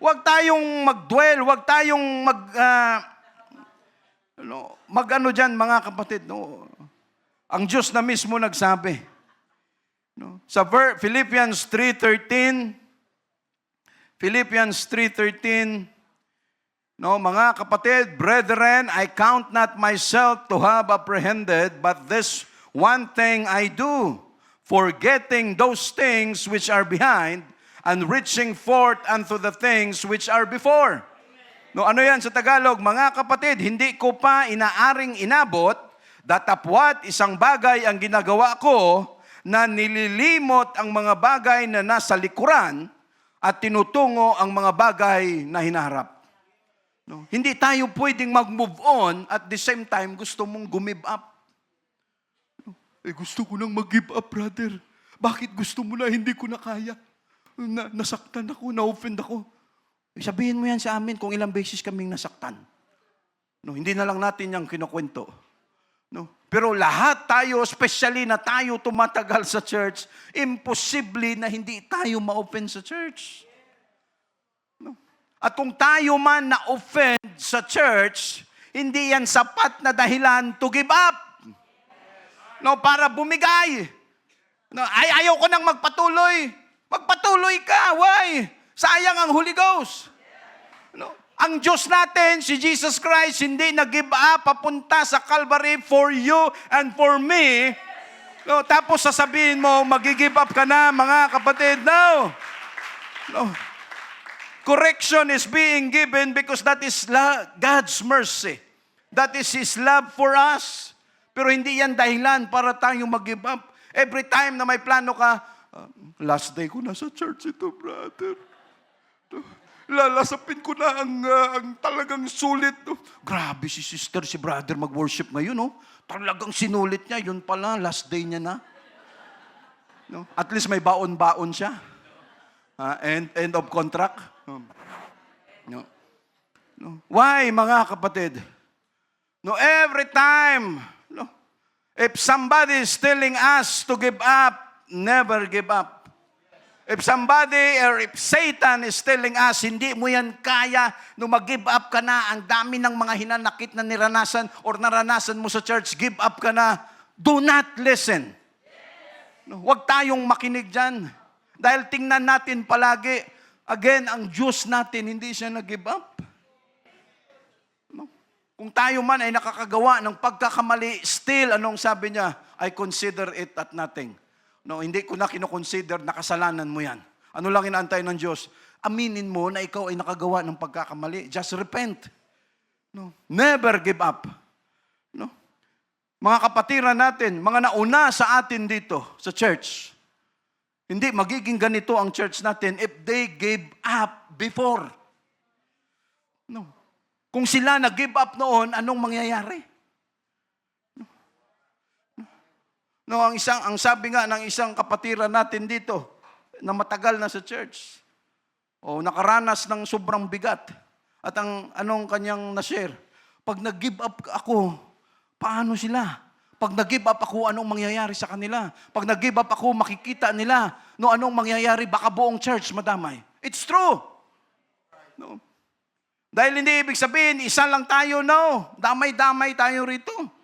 Huwag tayong mag-dwell. Huwag tayong mag-ano dyan, mga kapatid. No? Ang Diyos na mismo nagsabi. No? Sa Philippians 3:13, Philippians 3:13, no, mga kapatid, brethren, I count not myself to have apprehended, but this one thing I do, forgetting those things which are behind, and reaching forth unto the things which are before. No, ano yan sa Tagalog? Mga kapatid, hindi ko pa inaaring inabot Datapwat, isang bagay ang ginagawa ko na nililimot ang mga bagay na nasa likuran at tinutungo ang mga bagay na hinaharap. No? Hindi tayo pwedeng mag-move on at the same time gusto mong gumive up. Gusto ko nang mag-give up, brother. Bakit gusto mo na hindi ko na kaya? Nasaktan ako, na-offend ako. Sabihin mo yan sa amin kung ilang beses kaming nasaktan. No, hindi na lang natin yung kinukwento. No? Pero lahat tayo, especially na tayo tumatagal sa church, imposible na hindi tayo ma-offend sa church. No? At kung tayo man na-offend sa church, hindi yan sapat na dahilan to give up. No, para bumigay. No, ayaw ko nang magpatuloy. Magpatuloy ka. Why? Sayang ang Holy Ghost. No? Ang Diyos natin, si Jesus Christ, hindi nag-give up papunta sa Calvary for you and for me. No, tapos sasabihin mo, mag-give up ka na, mga kapatid. No. No. Correction is being given because that is God's mercy. That is His love for us. Pero hindi yan dahilan para tayong mag-give up. Every time na may plano ka, last day ko na sa church ito, brother. Lalasapin ko na ang talagang sulit. Grabe si sister, si brother mag-worship ngayon. No? Talagang sinulit niya. Yun pala, last day niya na. No? At least may baon-baon siya. End of contract. No. No. Why, mga kapatid? No, every time, no, if somebody is telling us to give up, never give up. If somebody or if Satan is telling us, hindi mo yan kaya, no mag-give up ka na, ang dami ng mga hinanakit na niranasan or naranasan mo sa church, give up ka na. Do not listen. No, huwag tayong makinig dyan. Dahil tingnan natin palagi, again, ang Diyos natin, hindi siya nag-give up. No? Kung tayo man ay nakakagawa ng pagkakamali, still, anong sabi niya? I consider it at nothing. No, hindi ko na kinoconsider na kasalanan mo yan. Ano lang inaantay ng Diyos? Aminin mo na ikaw ay nakagawa ng pagkakamali. Just repent. No, never give up. No? Mga kapatiran natin, mga nauna sa atin dito sa church, hindi magiging ganito ang church natin if they gave up before. No. Kung sila nag-give up noon, anong mangyayari? No, ang sabi nga ng isang kapatiran natin dito na matagal na sa church, o nakaranas ng sobrang bigat. At anong kanyang na-share? Pag nag-give up ako, paano sila? Pag nag-give up ako, anong mangyayari sa kanila? Pag nag-give up ako, makikita nila. No, anong mangyayari? Baka buong church madamay. It's true. No. Dahil hindi ibig sabihin, isa lang tayo, no. Damay-damay tayo rito.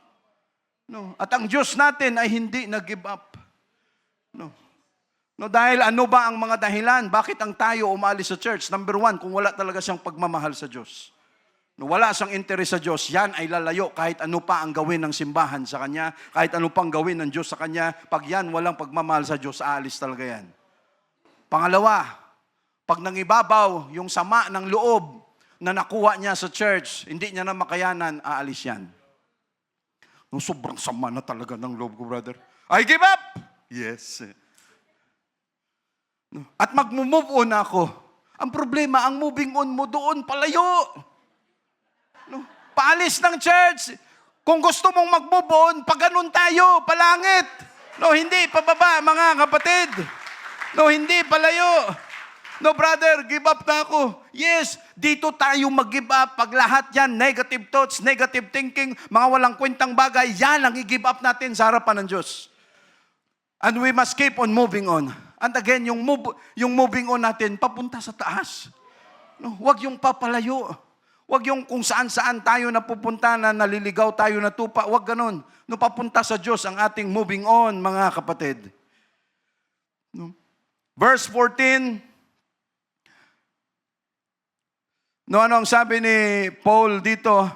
No. At ang Diyos natin ay hindi nag-give up. No. No, dahil ano ba ang mga dahilan? Bakit ang tayo umalis sa church? Number one, kung wala talaga siyang pagmamahal sa Diyos. No, wala siyang interes sa Diyos, yan ay lalayo kahit ano pa ang gawin ng simbahan sa Kanya, kahit ano pang gawin ng Diyos sa Kanya. Pag yan walang pagmamahal sa Diyos, aalis talaga yan. Pangalawa, pag nangibabaw yung sama ng loob na nakuha niya sa church, hindi niya na makayanan, aalis yan. No, sobrang sama na talaga ng loob ko, brother. I give up! Yes. No. At mag-move on ako. Ang problema, ang moving on mo doon, palayo. No. Paalis ng church. Kung gusto mong mag-move on, pag-ganon tayo, palangit. No, hindi, pababa, mga kapatid. No, hindi, palayo. No, brother, give up na ako. Yes, dito tayo mag-give up. Pag lahat yan, negative thoughts, negative thinking, mga walang kwentang bagay, yan ang i-give up natin sa harapan ng Diyos. And we must keep on moving on. And again, yung moving on natin, papunta sa taas. No, huwag yung papalayo. Huwag yung kung saan-saan tayo napupunta na naliligaw tayo na tupa. Huwag ganun. No, papunta sa Diyos ang ating moving on, mga kapatid. No. Verse 14, no, ano ang sabi ni Paul dito?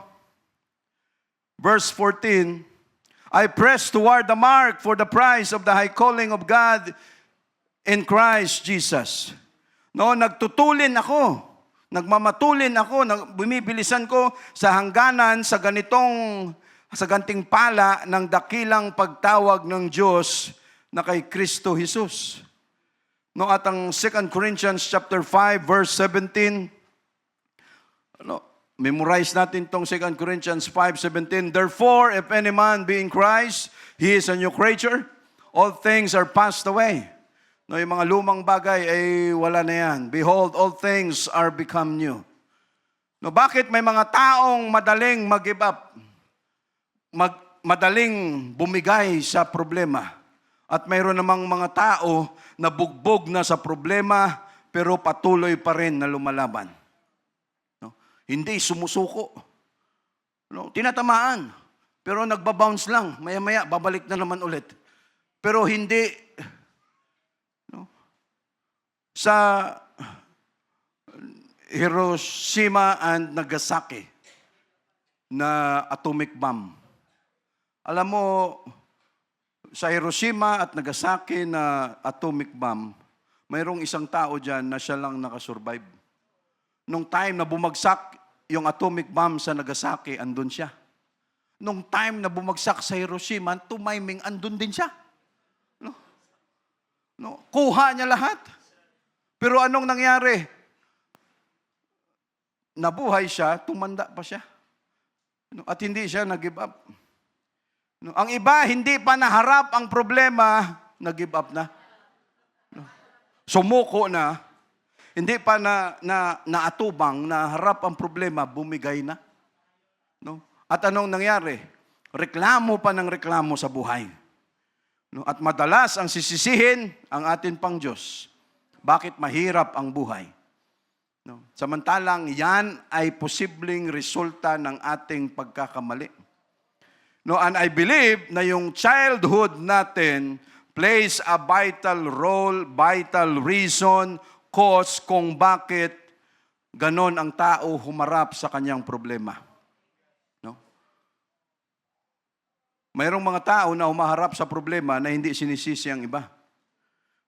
Verse 14, I press toward the mark for the prize of the high calling of God in Christ Jesus. No, nagtutulin ako, nagmamatulin ako, bumibilisan ko sa hangganan sa ganitong sa gantimpala ng dakilang pagtawag ng Diyos na kay Kristo Jesus. No, at ang 2 Corinthians chapter 5 verse 17, memorize natin tong 2 Corinthians 5:17. Therefore, if any man be in Christ, he is a new creature. All things are passed away. No, yung mga lumang bagay ay wala na yan. Behold, all things are become new. No, bakit may mga taong madaling mag-give up? Madaling bumigay sa problema. At mayroon namang mga tao na bugbog na sa problema pero patuloy pa rin na lumalaban. No? Hindi sumusuko. No? Tinatamaan. Pero nagbabounce lang. Maya-maya, babalik na naman ulit. Pero hindi. No? Sa Hiroshima and Nagasaki na atomic bomb. Alam mo, sa Hiroshima at Nagasaki na atomic bomb, mayroong isang tao dyan na siya lang nakasurvive. Nung time na bumagsak yung atomic bomb sa Nagasaki, andun siya. Nung time na bumagsak sa Hiroshima, tumaiming, andun din siya. No? Kuha niya lahat. Pero anong nangyari? Nabuhay siya, tumanda pa siya. No? At hindi siya nag-give up. No? Ang iba, hindi pa naharap ang problema, nag-give up na. No? Sumuko na. Hindi pa naatubang, naharap ang problema, bumigay na. No? At anong nangyari? Reklamo pa ng reklamo sa buhay. No? At madalas ang sisisihin ang atin pang Diyos. Bakit mahirap ang buhay? No? Samantalang yan ay posibleng resulta ng ating pagkakamali. No, and I believe na yung childhood natin plays a vital role, vital reason, cause kung bakit ganon ang tao humarap sa kanyang problema. No? Mayroong mga tao na humaharap sa problema na hindi sinisisi ang iba.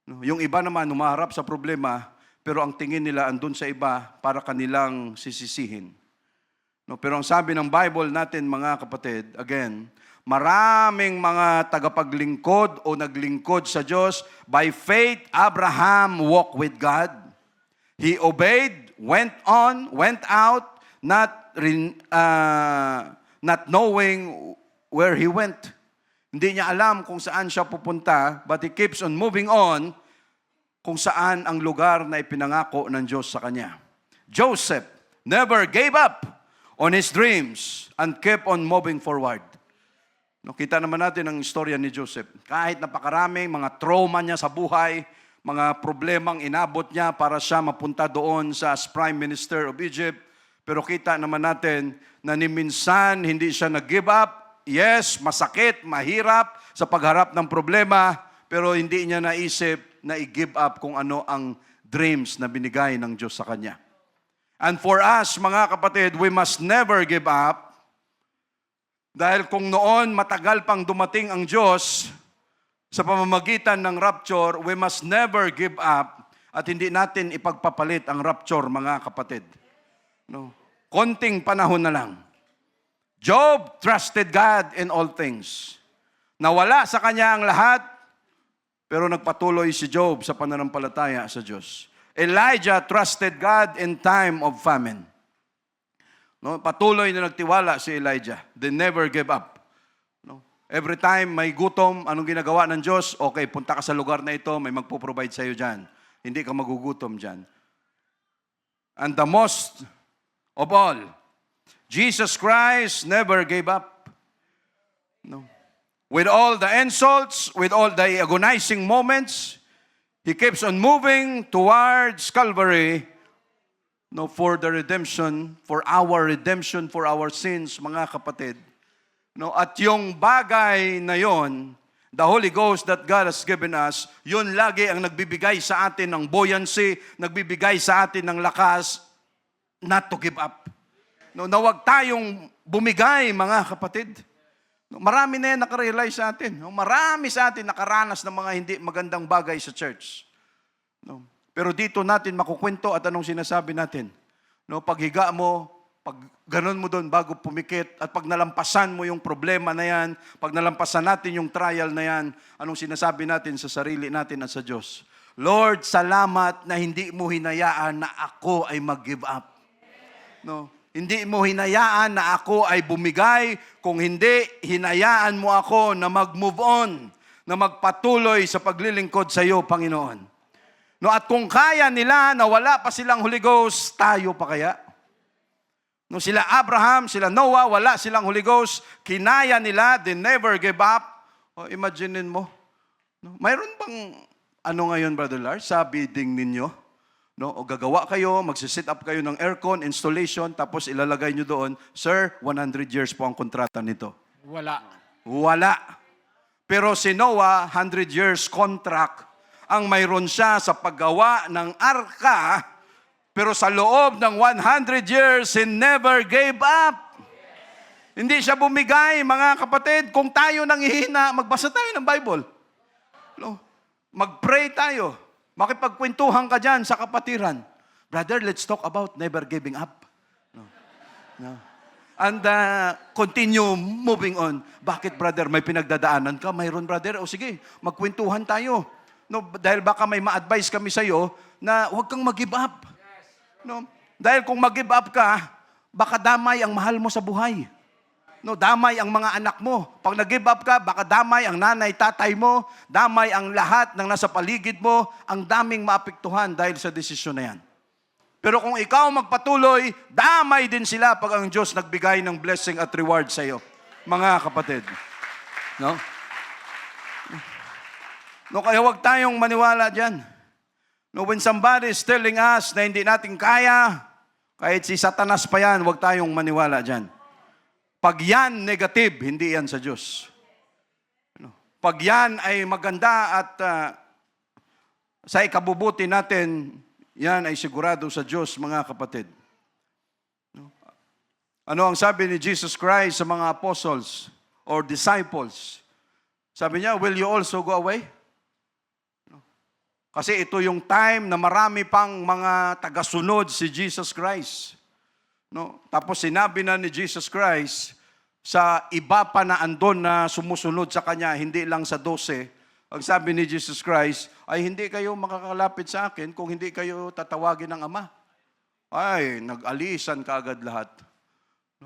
No? Yung iba naman humaharap sa problema pero ang tingin nila andun sa iba para kanilang sisisihin. No, pero ang sabi ng Bible natin, mga kapatid, again, maraming mga tagapaglingkod o naglingkod sa Diyos. By faith, Abraham walked with God. He obeyed, went on, went out, not knowing where he went. Hindi niya alam kung saan siya pupunta, but he keeps on moving on kung saan ang lugar na ipinangako ng Diyos sa kanya. Joseph never gave up on his dreams and kept on moving forward. No, kita naman natin ang istorya ni Joseph. Kahit napakaraming mga trauma niya sa buhay, mga problemang inabot niya para siya mapunta doon sa Prime Minister of Egypt, pero kita naman natin na ni minsan hindi siya nag-give up. Yes, masakit, mahirap sa pagharap ng problema, pero hindi niya naisip na i-give up kung ano ang dreams na binigay ng Diyos sa kanya. And for us, mga kapatid, we must never give up. Dahil kung noon matagal pang dumating ang Diyos sa pamamagitan ng rapture, we must never give up at hindi natin ipagpapalit ang rapture, mga kapatid. No? Konting panahon na lang. Job trusted God in all things. Nawala sa kanya ang lahat, pero nagpatuloy si Job sa pananampalataya sa Diyos. Elijah trusted God in time of famine. No, patuloy na nagtiwala si Elijah. They never gave up. No? Every time may gutom, anong ginagawa ng Diyos? Okay, punta ka sa lugar na ito, may magpo-provide sa iyo dyan. Hindi ka magugutom dyan. And the most of all, Jesus Christ never gave up. No. With all the insults, with all the agonizing moments, He keeps on moving towards Calvary, no, for the redemption, for our sins, mga kapatid. No, at yung bagay na yon, the Holy Ghost that God has given us, yun lagi ang nagbibigay sa atin ng buoyancy, nagbibigay sa atin ng lakas, not to give up. No, na wag tayong bumigay, mga kapatid. No, marami na yan nakarealize sa atin. No, marami sa atin nakaranas ng mga hindi magandang bagay sa church. No, pero dito natin makukwento at anong sinasabi natin. No, paghiga mo, Pag ganun mo doon bago pumikit at pag nalampasan mo yung problema na yan, pag nalampasan natin yung trial na yan, anong sinasabi natin sa sarili natin at sa Diyos? Lord, salamat na hindi mo hinayaan na ako ay mag-give up. No? Hindi mo hinayaan na ako ay bumigay. Kung hindi, hinayaan mo ako na mag-move on, na magpatuloy sa paglilingkod sa iyo, Panginoon. No, at kung kaya nila na wala pa silang Holy Ghost, tayo pa kaya? No, sila Abraham, sila Noah, wala silang Holy Ghost, kinaya nila, they never gave up. O, imaginein mo. No, mayroon bang, ngayon, Brother Lars, sa bidding ninyo? No, o gagawa kayo, magsisit up kayo ng aircon, installation, tapos ilalagay nyo doon, Sir, 100 years po ang kontrata nito. Wala. Wala. Pero si Noah, 100 years contract, ang mayroon siya sa paggawa ng arka, pero sa loob ng 100 years, he never gave up. Hindi siya bumigay, mga kapatid. Kung tayo nanghihina, magbasa tayo ng Bible. No? Mag-pray tayo. Makipagkwentuhan ka dyan sa kapatiran. Brother, let's talk about never giving up. No. No. And continue moving on. Bakit, brother? May pinagdadaanan ka? Mayroon, brother? O sige, magkwentuhan tayo. No, dahil baka may ma-advise kami sa iyo na huwag kang mag-give up. No? Dahil kung mag-give up ka, baka damay ang mahal mo sa buhay. No, damay ang mga anak mo. Pag nag-give up ka, baka damay ang nanay, tatay mo, damay ang lahat ng nasa paligid mo, ang daming maapektuhan dahil sa desisyon na yan. Pero kung ikaw magpatuloy, damay din sila pag ang Diyos nagbigay ng blessing at reward sa iyo, mga kapatid. No? No, kaya huwag tayong maniwala dyan. No, when somebody is telling us na hindi natin kaya, kahit si Satanas pa yan, huwag tayong maniwala dyan. Pag yan negative, hindi yan sa Diyos. No, pag yan ay maganda at sa ikabubuti natin, yan ay sigurado sa Diyos, mga kapatid. No? Ano ang sabi ni Jesus Christ sa mga apostles or disciples? Sabi niya, will you also go away? Kasi ito yung time na marami pang mga tagasunod si Jesus Christ. No? Tapos sinabi na ni Jesus Christ sa iba pa na andon na sumusunod sa Kanya, hindi lang sa 12, ang sabi ni Jesus Christ, ay hindi kayo makakalapit sa akin kung hindi kayo tatawagin ng Ama. Ay, nag-alisan kaagad lahat.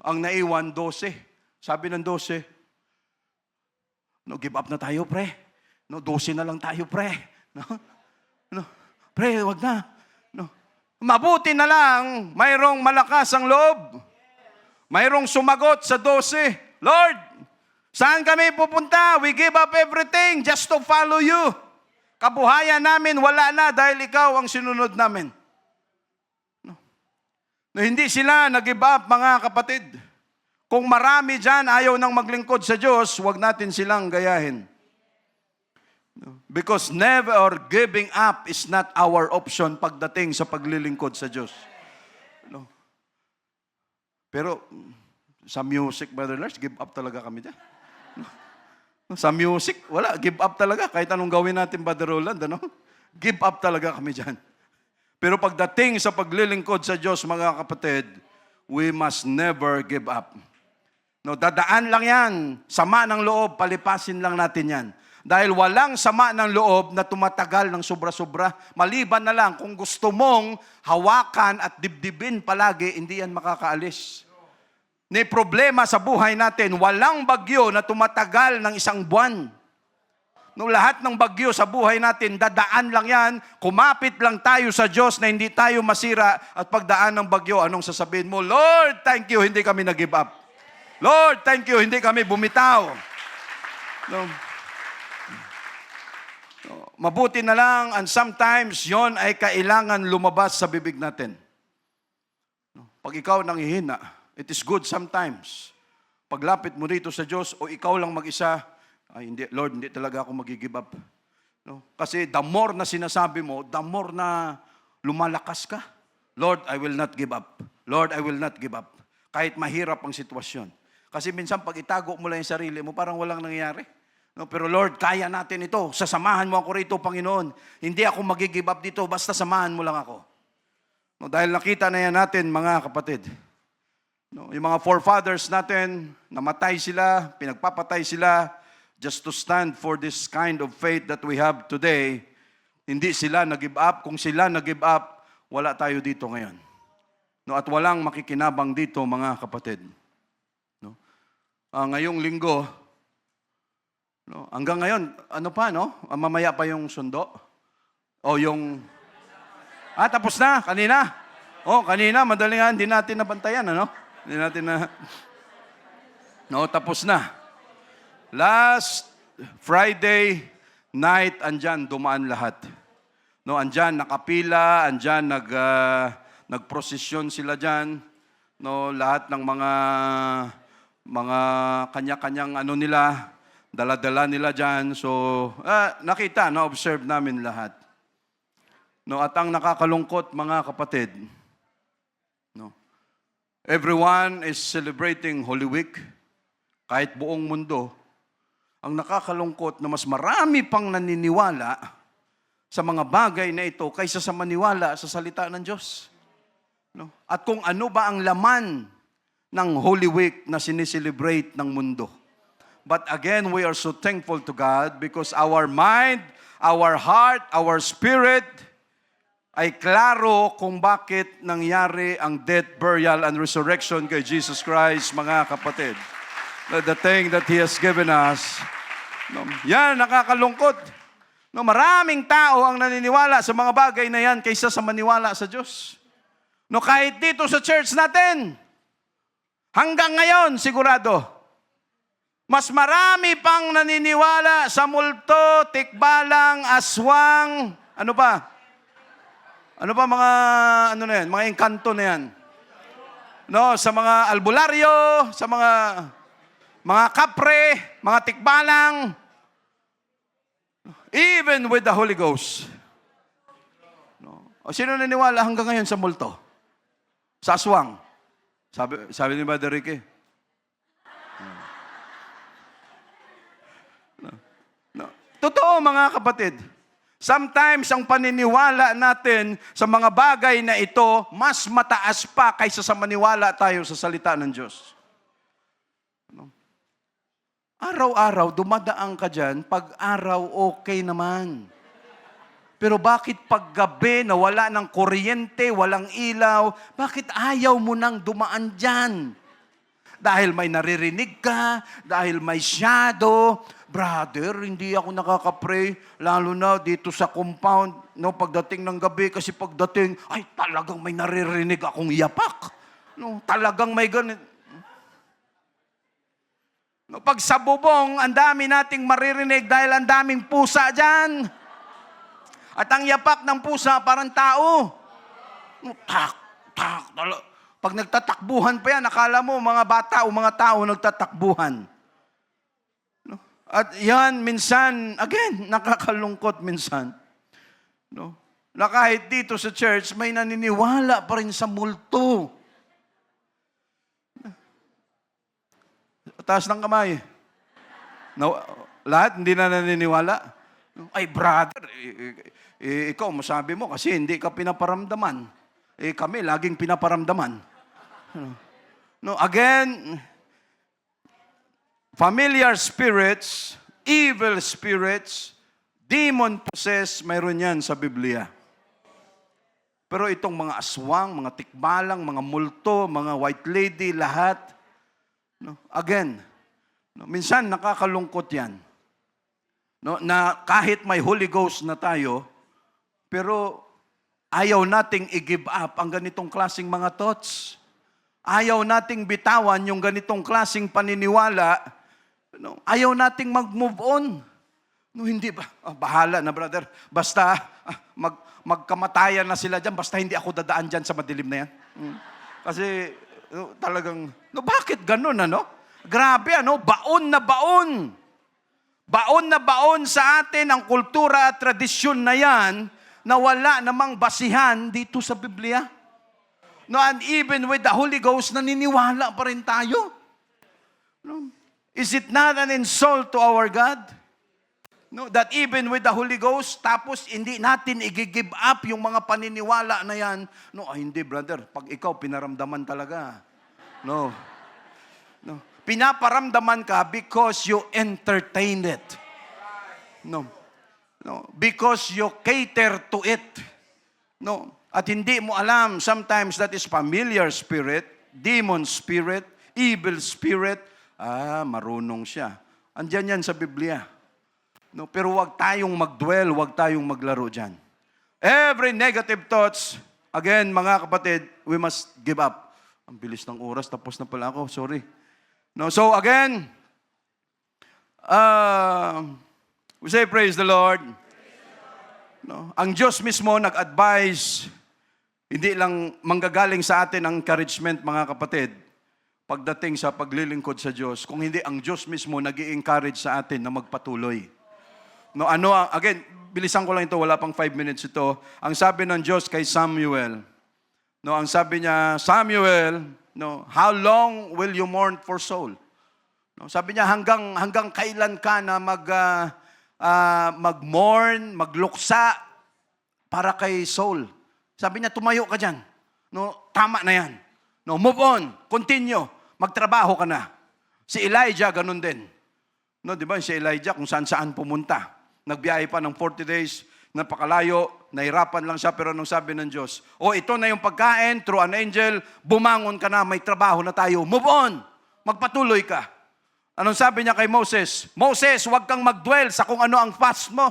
Ang naiwan, 12. Sabi ng 12, no, give up na tayo, pre. No, 12 na lang tayo, pre. No? No, pre, wag na. No. Mabuti na lang, mayroong malakas ang loob. Mayroong sumagot sa 12, Lord, saan kami pupunta? We give up everything just to follow you. Kabuhayan namin wala na dahil ikaw ang sinunod namin. No. No, hindi sila nag-give up, mga kapatid. Kung marami dyan ayaw nang maglingkod sa Diyos, wag natin silang gayahin. Because never or giving up is not our option pagdating sa paglilingkod sa Diyos. No. Pero sa music, Brother Lars, give up talaga kami dyan. No. Sa music, wala, give up talaga. Kahit anong gawin natin, Brother Roland, ano? Give up talaga kami dyan. Pero pagdating sa paglilingkod sa Diyos, mga kapatid, we must never give up. No, dadaan lang yan. Sama ng loob, palipasin lang natin yan. Dahil walang sama ng loob na tumatagal ng sobra-sobra. Maliban na lang kung gusto mong hawakan at dibdibin palagi, hindi yan makakaalis. May problema sa buhay natin, walang bagyo na tumatagal ng 1 buwan. No, lahat ng bagyo sa buhay natin, dadaan lang yan. Kumapit lang tayo sa Diyos na hindi tayo masira at pagdaan ng bagyo, anong sasabihin mo? Lord, thank you, hindi kami nag-give up. Lord, thank you, hindi kami bumitaw. No. Mabuti na lang, and sometimes, yon ay kailangan lumabas sa bibig natin. Pag ikaw nanghihina, it is good sometimes. Paglapit mo rito sa Diyos, o ikaw lang mag-isa, ay hindi, Lord, hindi talaga ako mag-give up. No? Kasi the more na sinasabi mo, the more na lumalakas ka. Lord, I will not give up. Lord, I will not give up. Kahit mahirap ang sitwasyon. Kasi minsan pag itago mo lang yung sarili mo, parang walang nangyayari. No, pero Lord, kaya natin ito. Sasamahan mo ako rito, Panginoon. Hindi ako mag-give up dito, basta samahan mo lang ako. No, dahil nakita na yan natin, mga kapatid, No, yung mga forefathers natin, namatay sila, pinagpapatay sila just to stand for this kind of faith that we have today. Hindi sila nag-give up. Kung sila nag-give up, wala tayo dito ngayon. No, at walang makikinabang dito, mga kapatid. No? Ngayong linggo, no, hanggang ngayon, ano pa, no? Mamaya pa yung sundo. O yung... tapos na, kanina. Kanina, madali nga, hindi natin nabantayan, ano? Hindi natin na... No, tapos na. Last Friday night, andyan, dumaan lahat. No, andyan, nakapila, andyan, nagprosesyon sila dyan. No, lahat ng mga kanya-kanyang ano nila, dala-dala nila dyan. So, nakita, na-observe namin lahat. No, at ang nakakalungkot, mga kapatid, no, everyone is celebrating Holy Week, kahit buong mundo. Ang nakakalungkot na mas marami pang naniniwala sa mga bagay na ito kaysa sa maniwala sa salita ng Diyos. No? At kung ano ba ang laman ng Holy Week na sineselebrate ng mundo. But again, we are so thankful to God because our mind, our heart, our spirit ay klaro kung bakit nangyari ang death, burial, and resurrection kay Jesus Christ, mga kapatid. The thing that He has given us. No, yan, nakakalungkot. No, maraming tao ang naniniwala sa mga bagay na yan kaysa sa maniwala sa Diyos. No, kahit dito sa church natin, hanggang ngayon, sigurado, mas marami pang naniniwala sa multo, tikbalang, aswang, ano pa? Ano pa mga, ano na yan, mga engkanto na yan? No, sa mga albularyo, sa mga kapre, mga tikbalang, even with the Holy Ghost. No. O sino naniwala hanggang ngayon sa multo? Sa aswang? Sabi ni Brother Ricky. No. Totoo, mga kapatid. Sometimes ang paniniwala natin sa mga bagay na ito, mas mataas pa kaysa sa maniwala tayo sa salita ng Diyos. No? Araw-araw, dumadaan ka dyan, pag-araw, okay naman. Pero bakit paggabi na wala ng kuryente, walang ilaw, bakit ayaw mo nang dumaan dyan? Dahil may naririnig ka, dahil may shadow. Brother, hindi ako nakaka-pray, lalo na dito sa compound, no, pagdating ng gabi, kasi pagdating, ay talagang may naririnig akong yapak. No, talagang may ganun. No, pag sa bubong, ang dami nating maririnig dahil ang daming pusa dyan. At ang yapak ng pusa, parang tao. No, tak, tak, pag nagtatakbuhan pa yan, akala mo mga bata o mga tao nagtatakbuhan. No? At yan, minsan, again, nakakalungkot minsan. No? Na kahit dito sa church, may naniniwala pa rin sa multo. Taas ng kamay. No, lahat hindi na naniniwala. Ay, brother, ikaw, masabi mo kasi hindi ka pinaparamdaman. Kami, laging pinaparamdaman. No, again, familiar spirits, evil spirits, demon-possessed, mayroon yan sa Biblia. Pero itong mga aswang, mga tikbalang, mga multo, mga white lady, lahat, no, again, no, minsan nakakalungkot yan. No, na kahit may Holy Ghost na tayo, pero ayaw nating i-give up ang ganitong klaseng mga thoughts. Ayaw nating bitawan yung ganitong klaseng paniniwala. No, ayaw nating mag-move on. No, hindi ba? Bahala na, brother. Basta magkamatayan na sila dyan, basta hindi ako dadaan dyan sa madilim na yan. Kasi talagang, bakit ganun, ano? Grabe, ano? Baon na baon. Baon na baon sa atin ang kultura at tradisyon na yan na wala namang basihan dito sa Biblia. No, and even with the Holy Ghost, naniniwala pa rin tayo. No? Is it not an insult to our God? No, that even with the Holy Ghost, tapos hindi natin i-give up yung mga paniniwala na yan. No, hindi, brother. Pag ikaw, pinaramdaman talaga. No. No. Pinaparamdaman ka because you entertain it. No. No. Because you cater to it. No. At hindi mo alam, sometimes that is familiar spirit, demon spirit, evil spirit. Marunong siya. Andyan yan sa Biblia. No, pero wag tayong magdwell, wag tayong maglaro dyan. Every negative thoughts, again, mga kapatid, we must give up. Ang bilis ng oras, tapos na pala ako, sorry. No, so again, we say praise the Lord. No, ang Diyos mismo nag-advise, hindi lang manggagaling sa atin ang encouragement, mga kapatid, pagdating sa paglilingkod sa Diyos, kung hindi ang Diyos mismo nag-i-encourage sa atin na magpatuloy. No, again, bilisan ko lang ito, wala pang 5 minutes ito. Ang sabi ng Diyos kay Samuel, no, ang sabi niya, Samuel, no, how long will you mourn for Saul? No, sabi niya, hanggang kailan ka na mag-mourn, magluksa para kay Saul? Sabi niya, tumayo ka dyan. No, tama na yan. No, move on, continue, magtrabaho ka na. Si Elijah, ganun din. No, di ba, si Elijah, kung saan-saan pumunta. Nagbiyahe pa ng 40 days, napakalayo, nahirapan lang siya, pero nung sabi ng Diyos, ito na yung pagkain, through an angel, bumangon ka na, may trabaho na tayo, move on, magpatuloy ka. Anong sabi niya kay Moses? Moses, huwag kang magdwell sa kung ano ang past mo.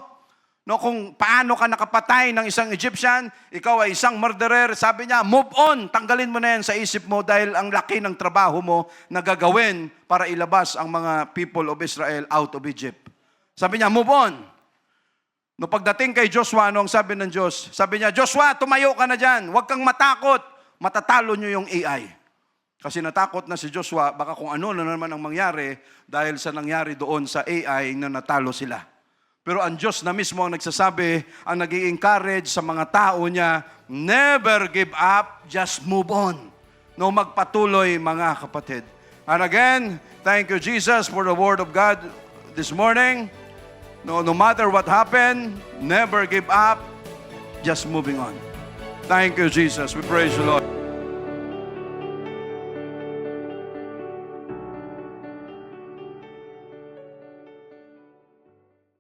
No, kung paano ka nakapatay ng isang Egyptian, ikaw ay isang murderer, sabi niya, move on, tanggalin mo na yan sa isip mo dahil ang laki ng trabaho mo na gagawin para ilabas ang mga people of Israel out of Egypt. Sabi niya, move on. No, pagdating kay Joshua, ano ang sabi ng Diyos? Sabi niya, Joshua, tumayo ka na dyan, huwag kang matakot, matatalo niyo yung AI. Kasi natakot na si Joshua, baka kung ano na naman ang mangyari dahil sa nangyari doon sa AI na natalo sila. Pero ang Diyos na mismo ang nagsasabi, ang nag-i-encourage sa mga tao niya, never give up, just move on. No, magpatuloy, mga kapatid. And again, thank you, Jesus, for the word of God this morning. No matter what happened, never give up, just moving on. Thank you, Jesus. We praise you, Lord.